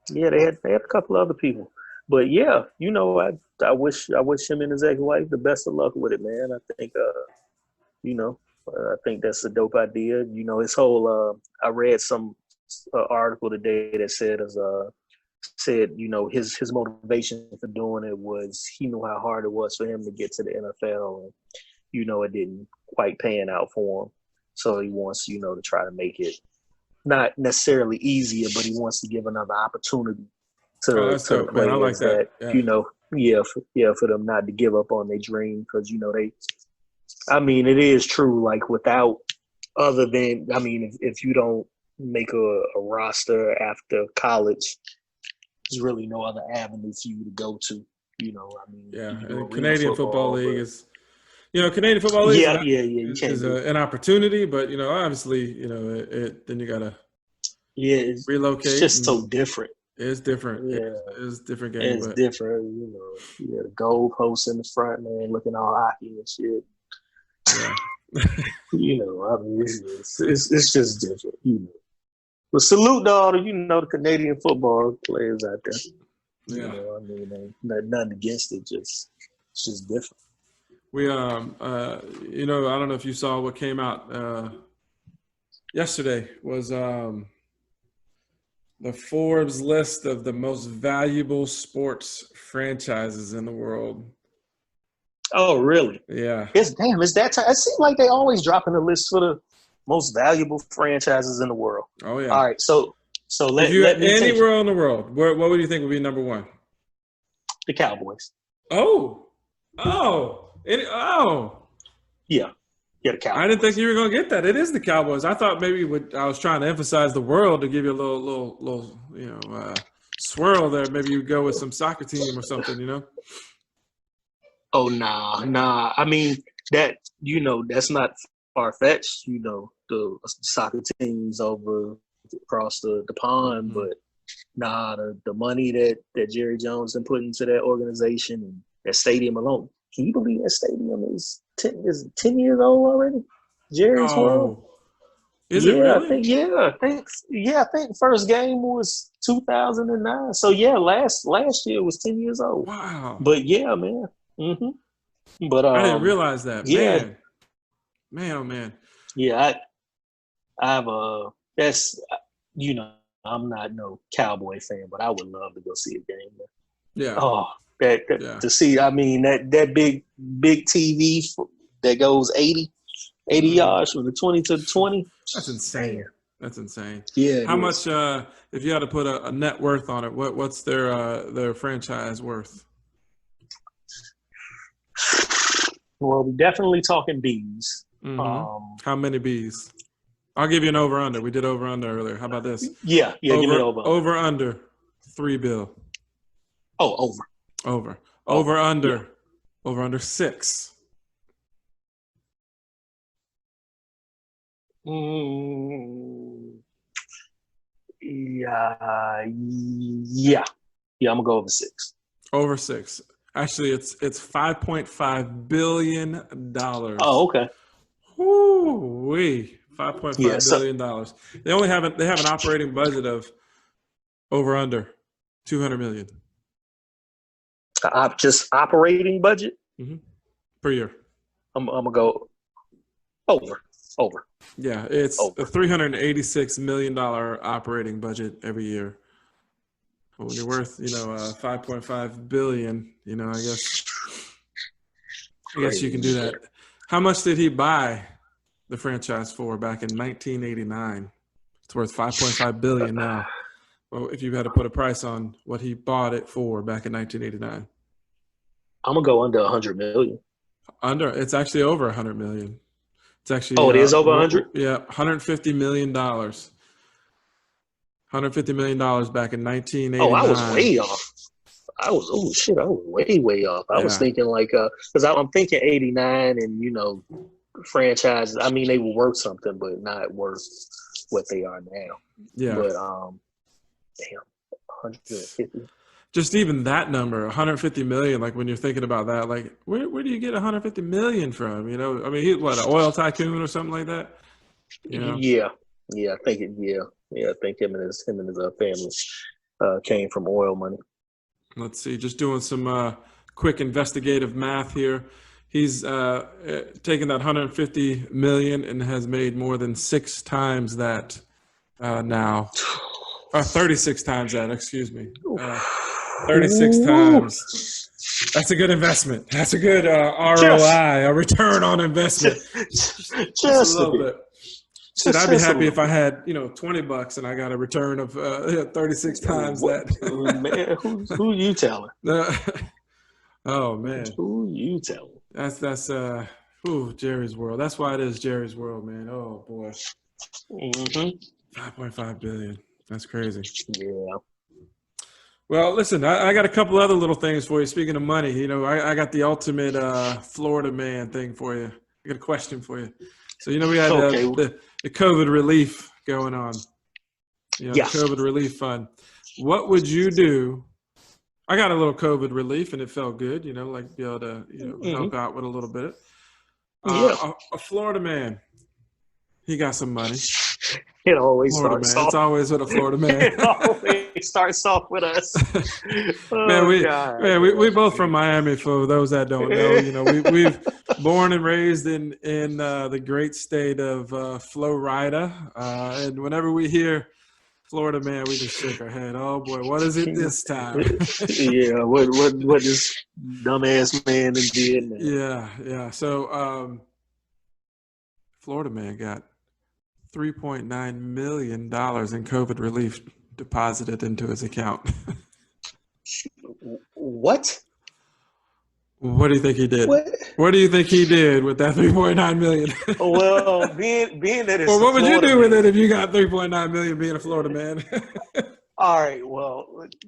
Yeah, they had a couple other people, but yeah, I wish him and his ex-wife the best of luck with it, man. I think that's a dope idea. His whole I read some article today that said his motivation for doing it was he knew how hard it was for him to get to the NFL, and it didn't quite pan out for him, so he wants to try to make it not necessarily easier, but he wants to give another opportunity Oh, to that's the dope, man. I like players that. that Yeah. for them not to give up on their dream because I mean it is true, like without other than I mean if you don't make a roster after college, there's really no other avenue for you to go to. I mean, Yeah, you can do and arena Canadian Football football, League but is, Canadian Football League is yeah, yeah, yeah, you can't do. an opportunity, but obviously, then you gotta Yeah, it's relocate, just and so different. it's different. Yeah, It's a different game, it's but different. Yeah, the goalposts in the front, man, looking all hockey and shit. yeah, I mean, it's just different. But salute to all the Canadian football players out there. yeah. I mean, nothing against it. It's just different. We I don't know if you saw what came out yesterday was the Forbes list of the most valuable sports franchises in the world. Oh, really? Yeah. It's that time. It seems like they always dropping the list for the most valuable franchises in the world. Oh yeah. All right, so If let you let had me take anywhere in the world, what would you think would be number one? the Cowboys. Oh, oh. Yeah, the I didn't think Cowboys. you were gonna get that. It is the Cowboys. I thought maybe I was trying to emphasize the world to give you a little swirl there. Maybe you go with some soccer team or something. Oh nah. I mean that's not far fetched. The soccer teams over across the pond, Mm-hmm. but nah, the money that Jerry Jones has put into that organization and that stadium alone. Can you believe that stadium is 10 years old already? Jerry's World. No, is it really? I think first game was 2009. So yeah, last year was 10 years old. Wow, But yeah, man. But I didn't realize that. yeah, Man, oh man. yeah. I have a that's I'm not no Cowboy fan, but I would love to go see a game there. Yeah, Oh, that yeah. to see. I mean that big TV that goes 80 Mm, yards from the 20 to the 20. that's Man, insane. That's insane. yeah, it How much? is. If you had to put a net worth on it, what's their franchise worth? Well, we're definitely talking bees. Mm-hmm. How many bees? I'll give you an over under. We did over under earlier. How about this? Yeah, give me the over. Over under $3 billion. Oh, over. Over Yeah. under. Over under 6. Mm, yeah. I'm gonna go over 6. Over 6. Actually, it's $5.5 billion. Oh, okay. Woo-wee. $5.5 Yeah. So, billion. They have an operating budget of over under 200 million just operating budget. per year. I'm gonna go over. Yeah, it's Over. a $386 million operating budget every year. When you're worth, 5.5 billion, I guess you can do that. How much did he buy the franchise for back in 1989? It's worth 5.5 billion now. Well, if you had to put a price on what he bought it for back in 1989. I'm gonna go under 100 million. It's actually over 100 million. It's actually Oh, it is over 100. Yeah, $150 million. $150 million back in 1989. Oh, I was way off. I was way off. I was thinking like because I'm thinking 89 and franchises. I mean, they were worth something, but not worth what they are now. Yeah. But damn, 150. Just even that number, 150 million. Like when you're thinking about that, like where do you get 150 million from? I mean, he's what, an oil tycoon or something like that. Yeah. I think I think him and his family came from oil money. Let's see, just doing some quick investigative math here. He's taken that 150 million and has made more than 6 times that now. 36 times that, excuse me. 36 times. That's a good investment. That's a good ROI, a return on investment. Just a little bit. Should I be happy if I had, $20 and I got a return of 36 times that? Man, who you telling? Oh man, who you telling? That's Jerry's World. That's why it is Jerry's World, man. Oh boy. 5.5 billion. That's crazy. Yeah. Well, listen, I got a couple other little things for you. Speaking of money, I got the ultimate Florida man thing for you. I got a question for you. So, we had the COVID relief going on. The COVID relief fund. What would you do? I got a little COVID relief, and it felt good, like be able to, help out with a little bit. A Florida man, he got some money. It always Florida starts man. off. It's always with a Florida man. It always starts off with us. We both from Miami. For those that don't know, we've born and raised in the great state of Florida, and whenever we hear Florida man, we just shake our head. Oh boy, what is it this time? Yeah, what this dumbass man did? Yeah. So, Florida man got $3.9 million in COVID relief deposited into his account. What? What do you think he did? What do you think he did with that $3.9 million? Well, being that it's what would you do with it if you got $3.9 million being a Florida man? All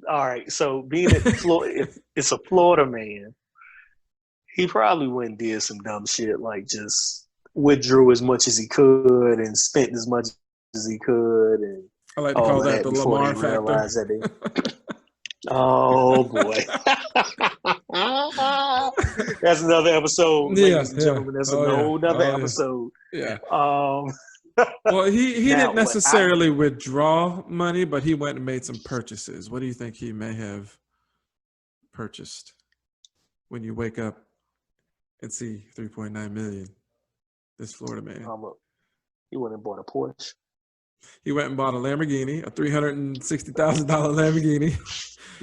right. So being that if it's a Florida man, he probably went and did some dumb shit like just withdrew as much as he could and spent as much as he could, and I like to call that the Lamar factor. Oh boy, that's another episode, ladies and gentlemen. That's another episode. Yeah. Well, he didn't necessarily withdraw money, but he went and made some purchases. What do you think he may have purchased when you wake up and see 3.9 million? This Florida man. He went and bought a Porsche. He went and bought a Lamborghini, a $360,000 Lamborghini.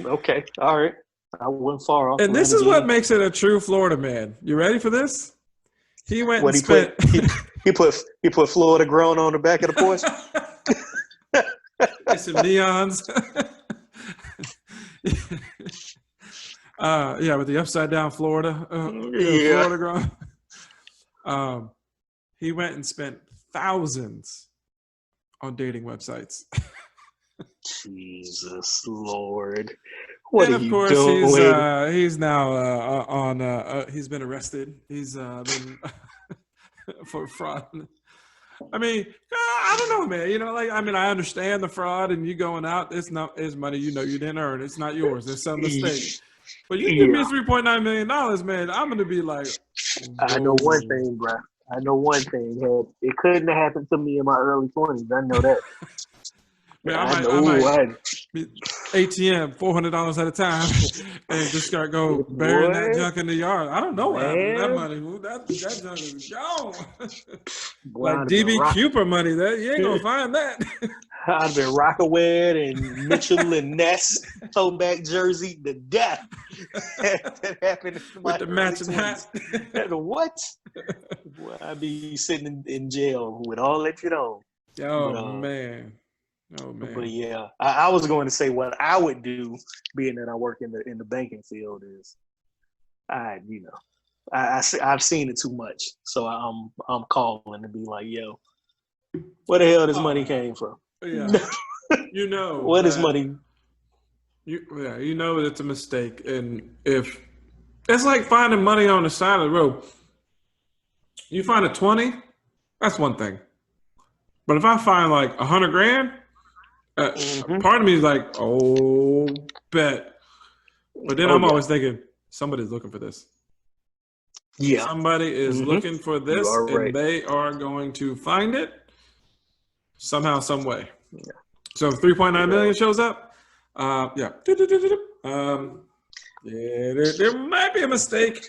Okay, all right. I went far off. And this is what makes it a true Florida man. You ready for this? He went and spent. He put Florida grown on the back of the Porsche. Some neons. With the upside down Florida. Florida grown. He went and spent thousands on dating websites. Jesus Lord. And of course, he's now on. He's been arrested. He's been for fraud. I mean, I don't know, man. I understand the fraud and you going out. It's not his money. You didn't earn it. It's not yours. There's some mistake. But you give me $3.9 million, man, I'm gonna be like, I know one thing, bro. I know one thing. It couldn't have happened to me in my early 20s. I know that. Man, I might be ATM $400 at a time and just start burying that junk in the yard. I don't know what happened to that money. That junk is gone. Like DB Cooper money. That you ain't gonna find that. I've been Rockaway and Mitchell and Ness throwback jersey to death. That happened with the matching hat. What? Boy, I'd be sitting in jail with all that shit on. Man. Oh man! But yeah, I was going to say what I would do, being that I work in the banking field, is I've seen it too much, so I'm calling to be like, yo, where the hell this money came from? Yeah, where this money? You know it's a mistake, and if it's like finding money on the side of the road, you find a 20, that's one thing, but if I find like $100,000. Part of me is like, oh, bet. But then I'm always thinking, somebody's looking for this. Yeah. Somebody is looking for this, and they are going to find it somehow, some way. Yeah. So if 3.9 million shows up, there might be a mistake.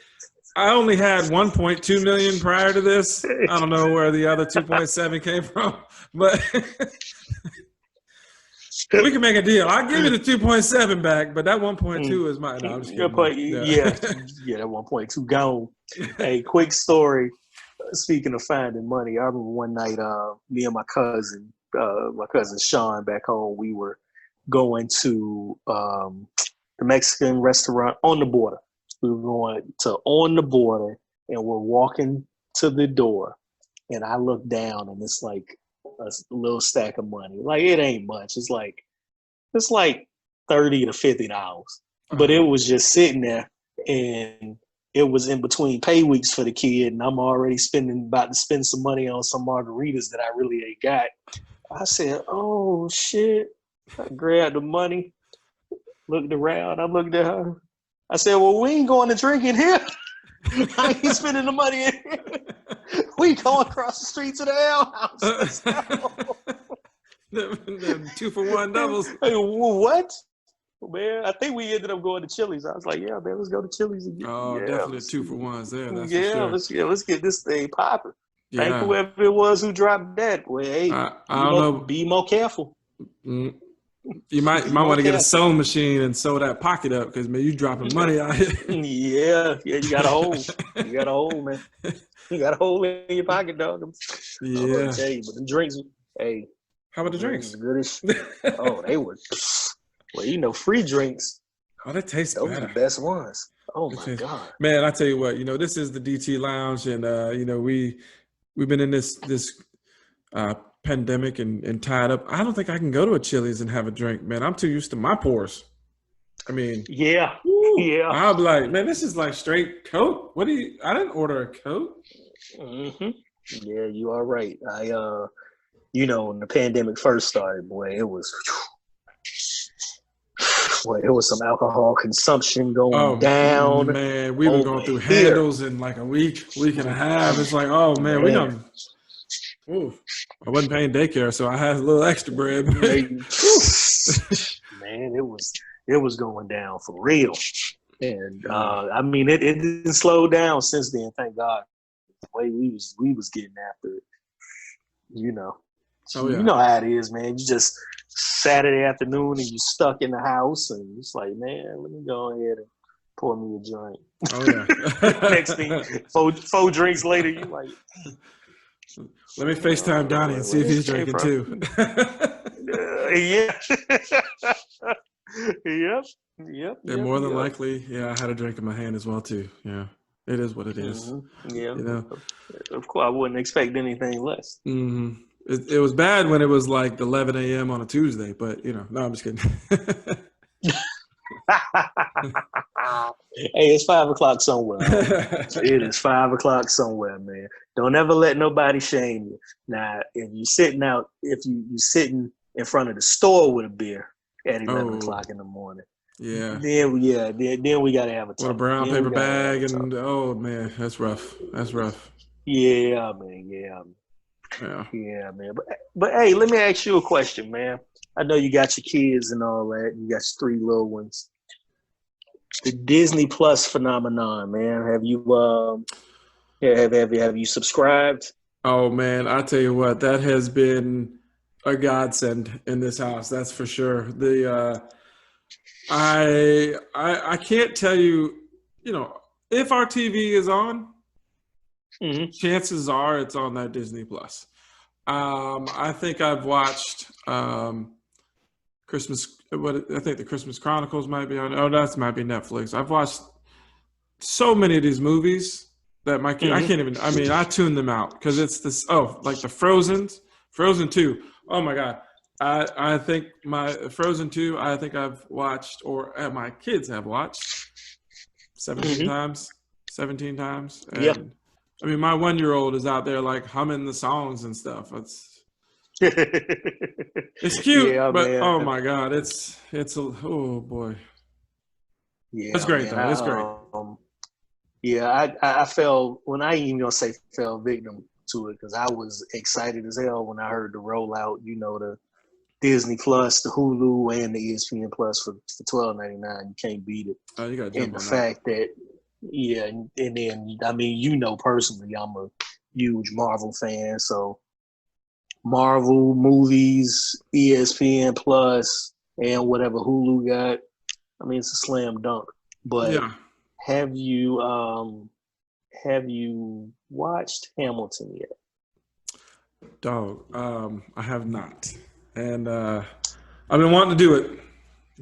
I only had 1.2 million prior to this. I don't know where the other 2.7 came from, but we can make a deal. I'll give you the 2.7 back, but that 1.2 is mine. No, I'm just kidding. Yeah, that 1.2 gone. Hey, quick story. Speaking of finding money, I remember one night, me and my cousin Sean back home, we were going to the Mexican restaurant on the border. We were going to on the border, and we're walking to the door, and I look down, and it's like a little stack of money. Like, it ain't much. It's like $30 to $50, but it was just sitting there, and it was in between pay weeks for the kid, and I'm already about to spend some money on some margaritas that I really ain't got. I said, "Oh shit!" I grabbed the money, looked around. I looked at her. I said, "Well, we ain't going to drink in here. I ain't spending the money in here. We going across the street to the ale house." the 2-for-1 doubles. Hey, what? Man, I think we ended up going to Chili's. I was like, "Yeah, man, let's go to Chili's again." Oh, definitely 2-for-1s there. That's for sure. let's get this thing popping. Yeah. Thank whoever it was who dropped that. Well, hey, I don't know. Be more careful. You might want to get a sewing machine and sew that pocket up, because man, you dropping money out here. Yeah, you got a hole. You got a hole, man. You got a hole in your pocket, dog. Yeah. I'm gonna tell you, but the drinks, hey. How about the drinks? Good as oh, they were. Well, free drinks. Oh, that tastes better. Those are the best ones. Oh my God, man! I tell you what, this is the DT Lounge, and we've been in this pandemic and tied up. I don't think I can go to a Chili's and have a drink, man. I'm too used to my pours. I mean, yeah. I'll be like, man, this is like straight Coke. I didn't order a Coke. Yeah, you are right. When the pandemic first started, boy, it was some alcohol consumption going down. Man, we were going through handles in like a week and a half. It's like, oh man, we done. Ooh, I wasn't paying daycare, so I had a little extra bread. Man, it was going down for real, and it didn't slow down since then. Thank God. The way we was getting after it, You know how it is, man. You just Saturday afternoon and you stuck in the house, and it's like, man, let me go ahead and pour me a joint. Oh yeah. Next thing, four drinks later, you like. Let me FaceTime Donny and see if he's drinking too. Yeah. Yep. And more than likely, I had a drink in my hand as well too. Yeah, it is what it is. Yeah. Of course, I wouldn't expect anything less. Mm-hmm. It was bad when it was like 11 a.m. on a Tuesday, but no, I'm just kidding. Hey, it's 5 o'clock somewhere. It is 5 o'clock somewhere, man. Don't ever let nobody shame you. Now, if you sitting in front of the store with a beer at 11 o'clock in the morning, Yeah. Then we gotta have a With a talk. brown Then paper we gotta have a bag, talk. and oh man, that's rough. That's rough. Yeah, man. Yeah, Yeah. yeah, man. But hey, let me ask you a question, man. I know you got your kids and all that. You got your three little ones. The Disney Plus phenomenon, man. Have you subscribed? Oh man, I tell you what, that has been a godsend in this house. That's for sure. I can't tell you, you know, if our TV is on, Mm-hmm. chances are it's on that Disney Plus. I think I've watched Christmas. What I think the Christmas Chronicles might be on. Oh, that might be Netflix. I've watched so many of these movies that my kid, I Mm-hmm. can't even. I mean, I tune them out because it's this. Oh, like the Frozen 2. Oh my God. I think my Frozen 2. I think I've watched, or my kids have watched 17 Mm-hmm. times. 17 times, Yeah. and I mean, my 1-year-old is out there like humming the songs and stuff. It's cute, Yeah, but oh man. my God, it's a oh boy, it's Yeah, great man. though. It's great. Yeah, I fell when I ain't even gonna say fell victim to it because I was excited as hell when I heard the rollout. You know, the Disney Plus, the Hulu, and the ESPN Plus for $12.99. You can't beat it. Oh, you got to And jump the on that. fact that yeah, and then I mean, you know, personally, I'm a huge Marvel fan, so Marvel movies, ESPN Plus, and whatever Hulu got. I mean, it's a slam dunk. But Yeah, have you have you watched Hamilton yet? dog. I have not, and I've been wanting to do it.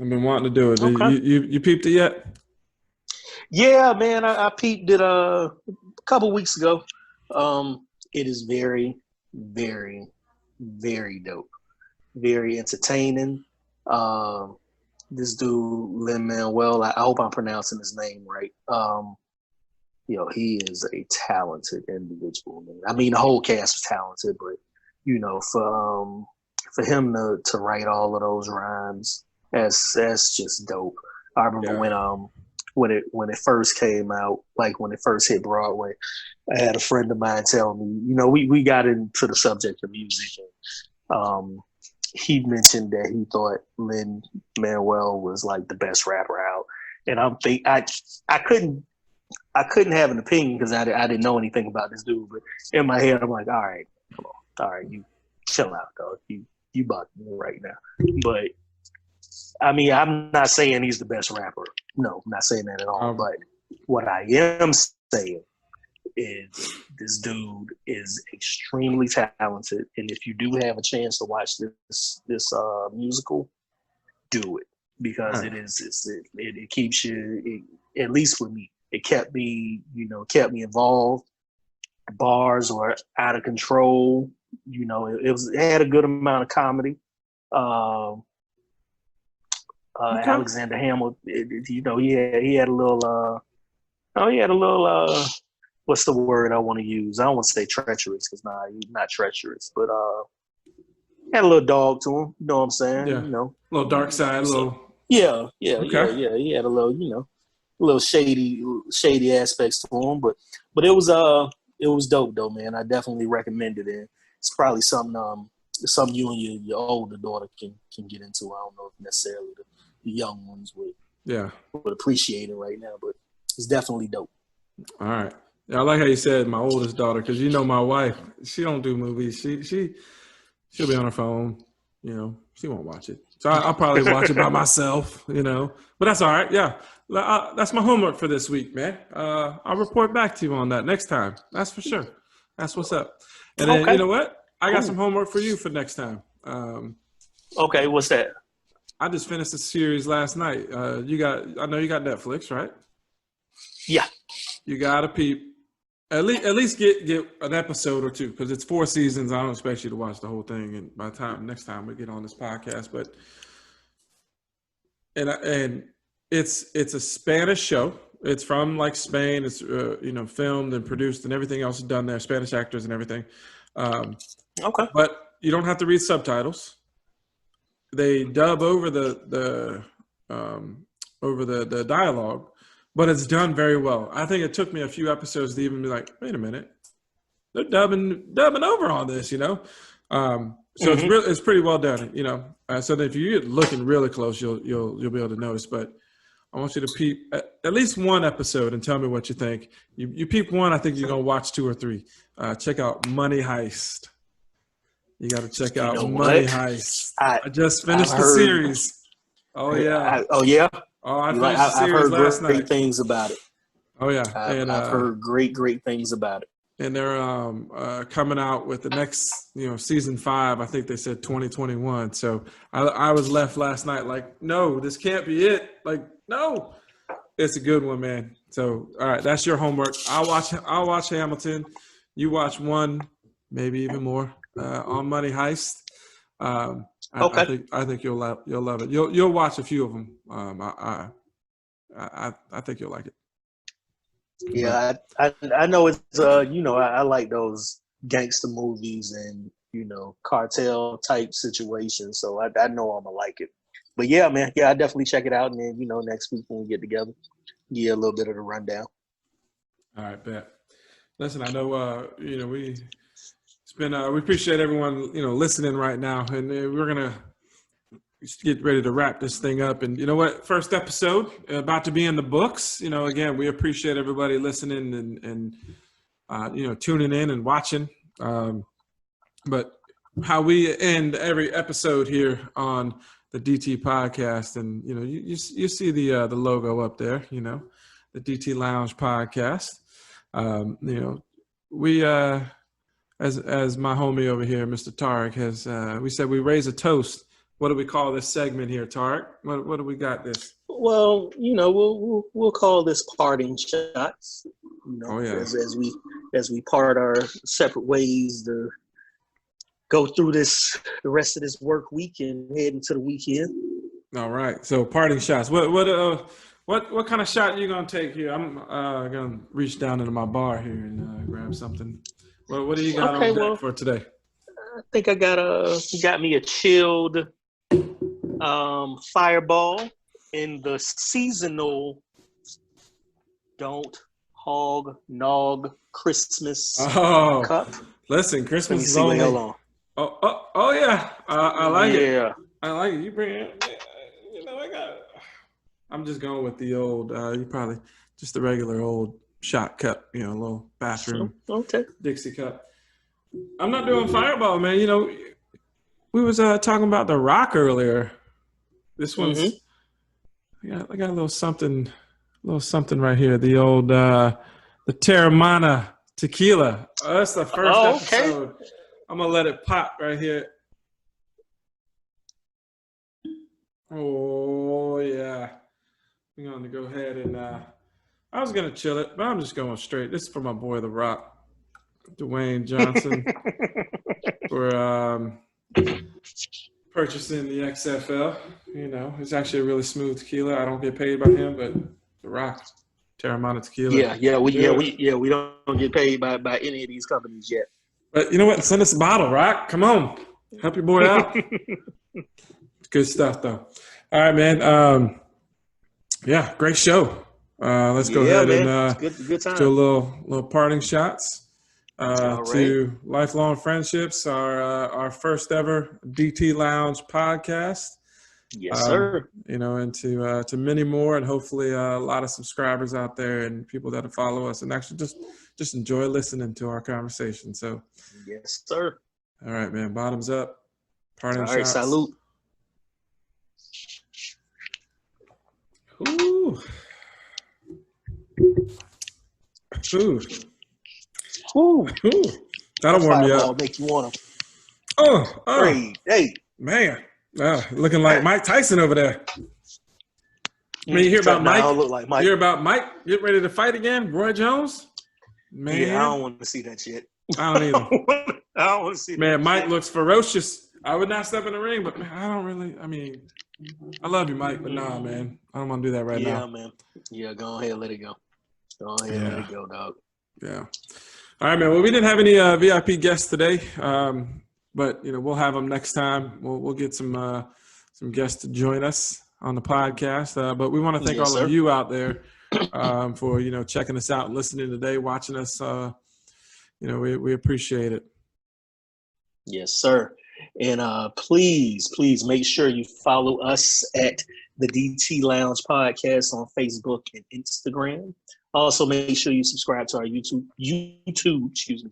I've been wanting to do it. Okay. You peeped it yet? Yeah, man, I peeped it a couple weeks ago. It is very, very, very dope. Very entertaining. Um, this dude Lin Manuel, I hope I'm pronouncing his name right. He is a talented individual. Man. I mean, the whole cast was talented, but for him to write all of those rhymes, that's just dope. I remember Yeah. when it first came out, like when it first hit Broadway, I had a friend of mine tell me, we got into the subject of music. And, he mentioned that he thought Lin Manuel was like the best rapper out, and I couldn't have an opinion because I didn't know anything about this dude. But in my head, I'm like, all right, come on, all right, you chill out, dog. You bugging me right now. But I mean, I'm not saying he's the best rapper. No, I'm not saying that at all. Um, But what I am saying is this dude is extremely talented, and if you do have a chance to watch this musical, do it because all it keeps you at least with me. It kept me involved. The bars were out of control. It had a good amount of comedy. Um, okay. Alexander Hamilton, he had a little. He had a little. What's the word I want to use? I don't want to say treacherous because he's not treacherous, but had a little dog to him. You know what I'm saying? Yeah. A little dark side. A So little. yeah. Okay. He had a little, little shady aspects to him, but it was dope though, man. I definitely recommend it, and it's probably something you and your older daughter can get into. I don't know if necessarily the young ones Yeah. would appreciate it right now, but it's definitely dope. All right. Yeah, I like how you said my oldest daughter because my wife. She don't do movies. She'll be on her phone. She won't watch it. So I'll probably watch it by myself. But that's all right. Yeah, that's my homework for this week, man. I'll report back to you on that next time. That's for sure. That's what's up. And then you Okay, know what? I got cool. some homework for you for next time. Okay, what's that? I just finished a series last night. I know you got Netflix, right? Yeah. You got to peep. At least get an episode or two because it's 4 seasons. I don't expect you to watch the whole thing. And by the time next time we get on this podcast, but and it's a Spanish show. It's from like Spain. It's filmed and produced and everything else is done there. Spanish actors and everything. Okay. But you don't have to read subtitles. They dub over the over the dialogue, but it's done very well. I think it took me a few episodes to even be like, wait a minute, they're dubbing over on this, you know. So it's pretty well done, you know. So that if you're looking really close, you'll be able to notice. But I want you to peep at least one episode and tell me what you think. You peep one, I think you're gonna watch 2 or 3. Check out Money Heist. You got to check out Money Heist. I just finished the series. Oh yeah. I finished the series last night. I've heard great things about it. Oh yeah, I've heard great things about it. And they're coming out with the next, season 5. I think they said 2021. So I was left last night like, no, this can't be it. Like, no, it's a good one, man. So all right, that's your homework. I'll watch Hamilton. You watch one, maybe even more on Money Heist. Okay. I think you'll love it. You'll watch a few of them. I think you'll like it. Yeah, I know it's I like those gangster movies and cartel type situations, so I know I'm gonna like it. But yeah, man, I definitely check it out, and then next week when we get together, a little bit of the rundown. All right, bet. Listen, I know we appreciate everyone listening right now, and we're gonna get ready to wrap this thing up. And you know what? First episode about to be in the books. Again, we appreciate everybody listening and tuning in and watching. But how we end every episode here on the DT podcast, and you see the logo up there. The DT Lounge podcast. We as my homie over here, Mr. Tarik, has we said we raise a toast. What do we call this segment here, Tarik? What do we got this? Well, we'll call this parting shots. As we part our separate ways to go through the rest of this work week and head into the weekend. All right. So parting shots. What kind of shot you gonna take here? I'm gonna reach down into my bar here and grab something. What do you got on deck for today? I think I got me a chilled Fireball in the seasonal Don't Hog Nog Christmas cup. Listen, Christmas is only. Oh yeah, I like it. Yeah, I like it. You bring it. I'm just going with the old. You probably just the regular old shot cup. A little bathroom. Dixie cup. I'm not doing Fireball, man. We was talking about the Rock earlier. This one's. I got a little something right here. The old the Terramana tequila. That's the first episode. I'm gonna let it pop right here. Oh yeah. I'm gonna go ahead and I was gonna chill it, but I'm just going straight. This is for my boy The Rock, Dwayne Johnson, for purchasing the XFL. It's actually a really smooth tequila. I don't get paid by him, but The Rock, Terramana tequila. We don't get paid by any of these companies yet. But you know what? Send us a bottle, Rock. Come on, help your boy out. Good stuff, though. All right, man. Yeah, great show. Let's go ahead and good time. do a little parting shots to lifelong friendships. Our first ever DT Lounge podcast. Yes, sir. And to many more, and hopefully a lot of subscribers out there and people that follow us and actually just enjoy listening to our conversation. So, yes, sir. All right, man. Bottoms up. Parting shots. All right, salute. Ooh. Ooh. Ooh. That'll warm you up. Make you want to. Oh. Hey. Man. Looking like Mike Tyson over there. I mean, you hear about Mike? Look like Mike. You hear about Mike getting ready to fight again? Roy Jones? Man. Yeah, I don't want to see that shit. I don't either. I don't want to see that. Man, Mike looks ferocious. I would not step in the ring, but man, I love you, Mike, but nah, man. I don't want to do that right now. Yeah, man. Yeah, go ahead, let it go. Go ahead, let it go, dog. Yeah. All right, man. Well, we didn't have any VIP guests today, but we'll have them next time. We'll get some guests to join us on the podcast. But we want to thank Yes, all sir. of you out there for, checking us out, listening today, watching us. We appreciate it. Yes, sir. And please make sure you follow us at the DT Lounge Podcast on Facebook and Instagram. Also, make sure you subscribe to our YouTube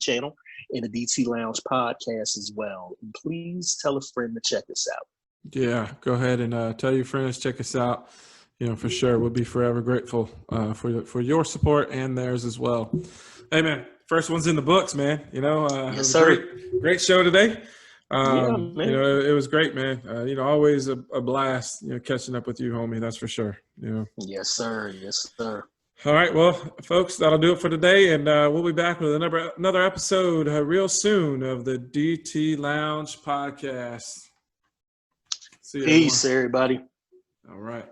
channel and the DT Lounge Podcast as well. And please tell a friend to check us out. Yeah, go ahead and tell your friends, check us out. For sure, we'll be forever grateful for your support and theirs as well. Hey, man, first one's in the books, man. Yes, it was sir. a great show today. Yeah, man. It was great, man. Always a blast, catching up with you, homie. That's for sure. Yes, sir. Yes, sir. All right, well, folks, that'll do it for today, and we'll be back with another episode real soon of the DT Lounge Podcast. See you. Peace, everybody. All right.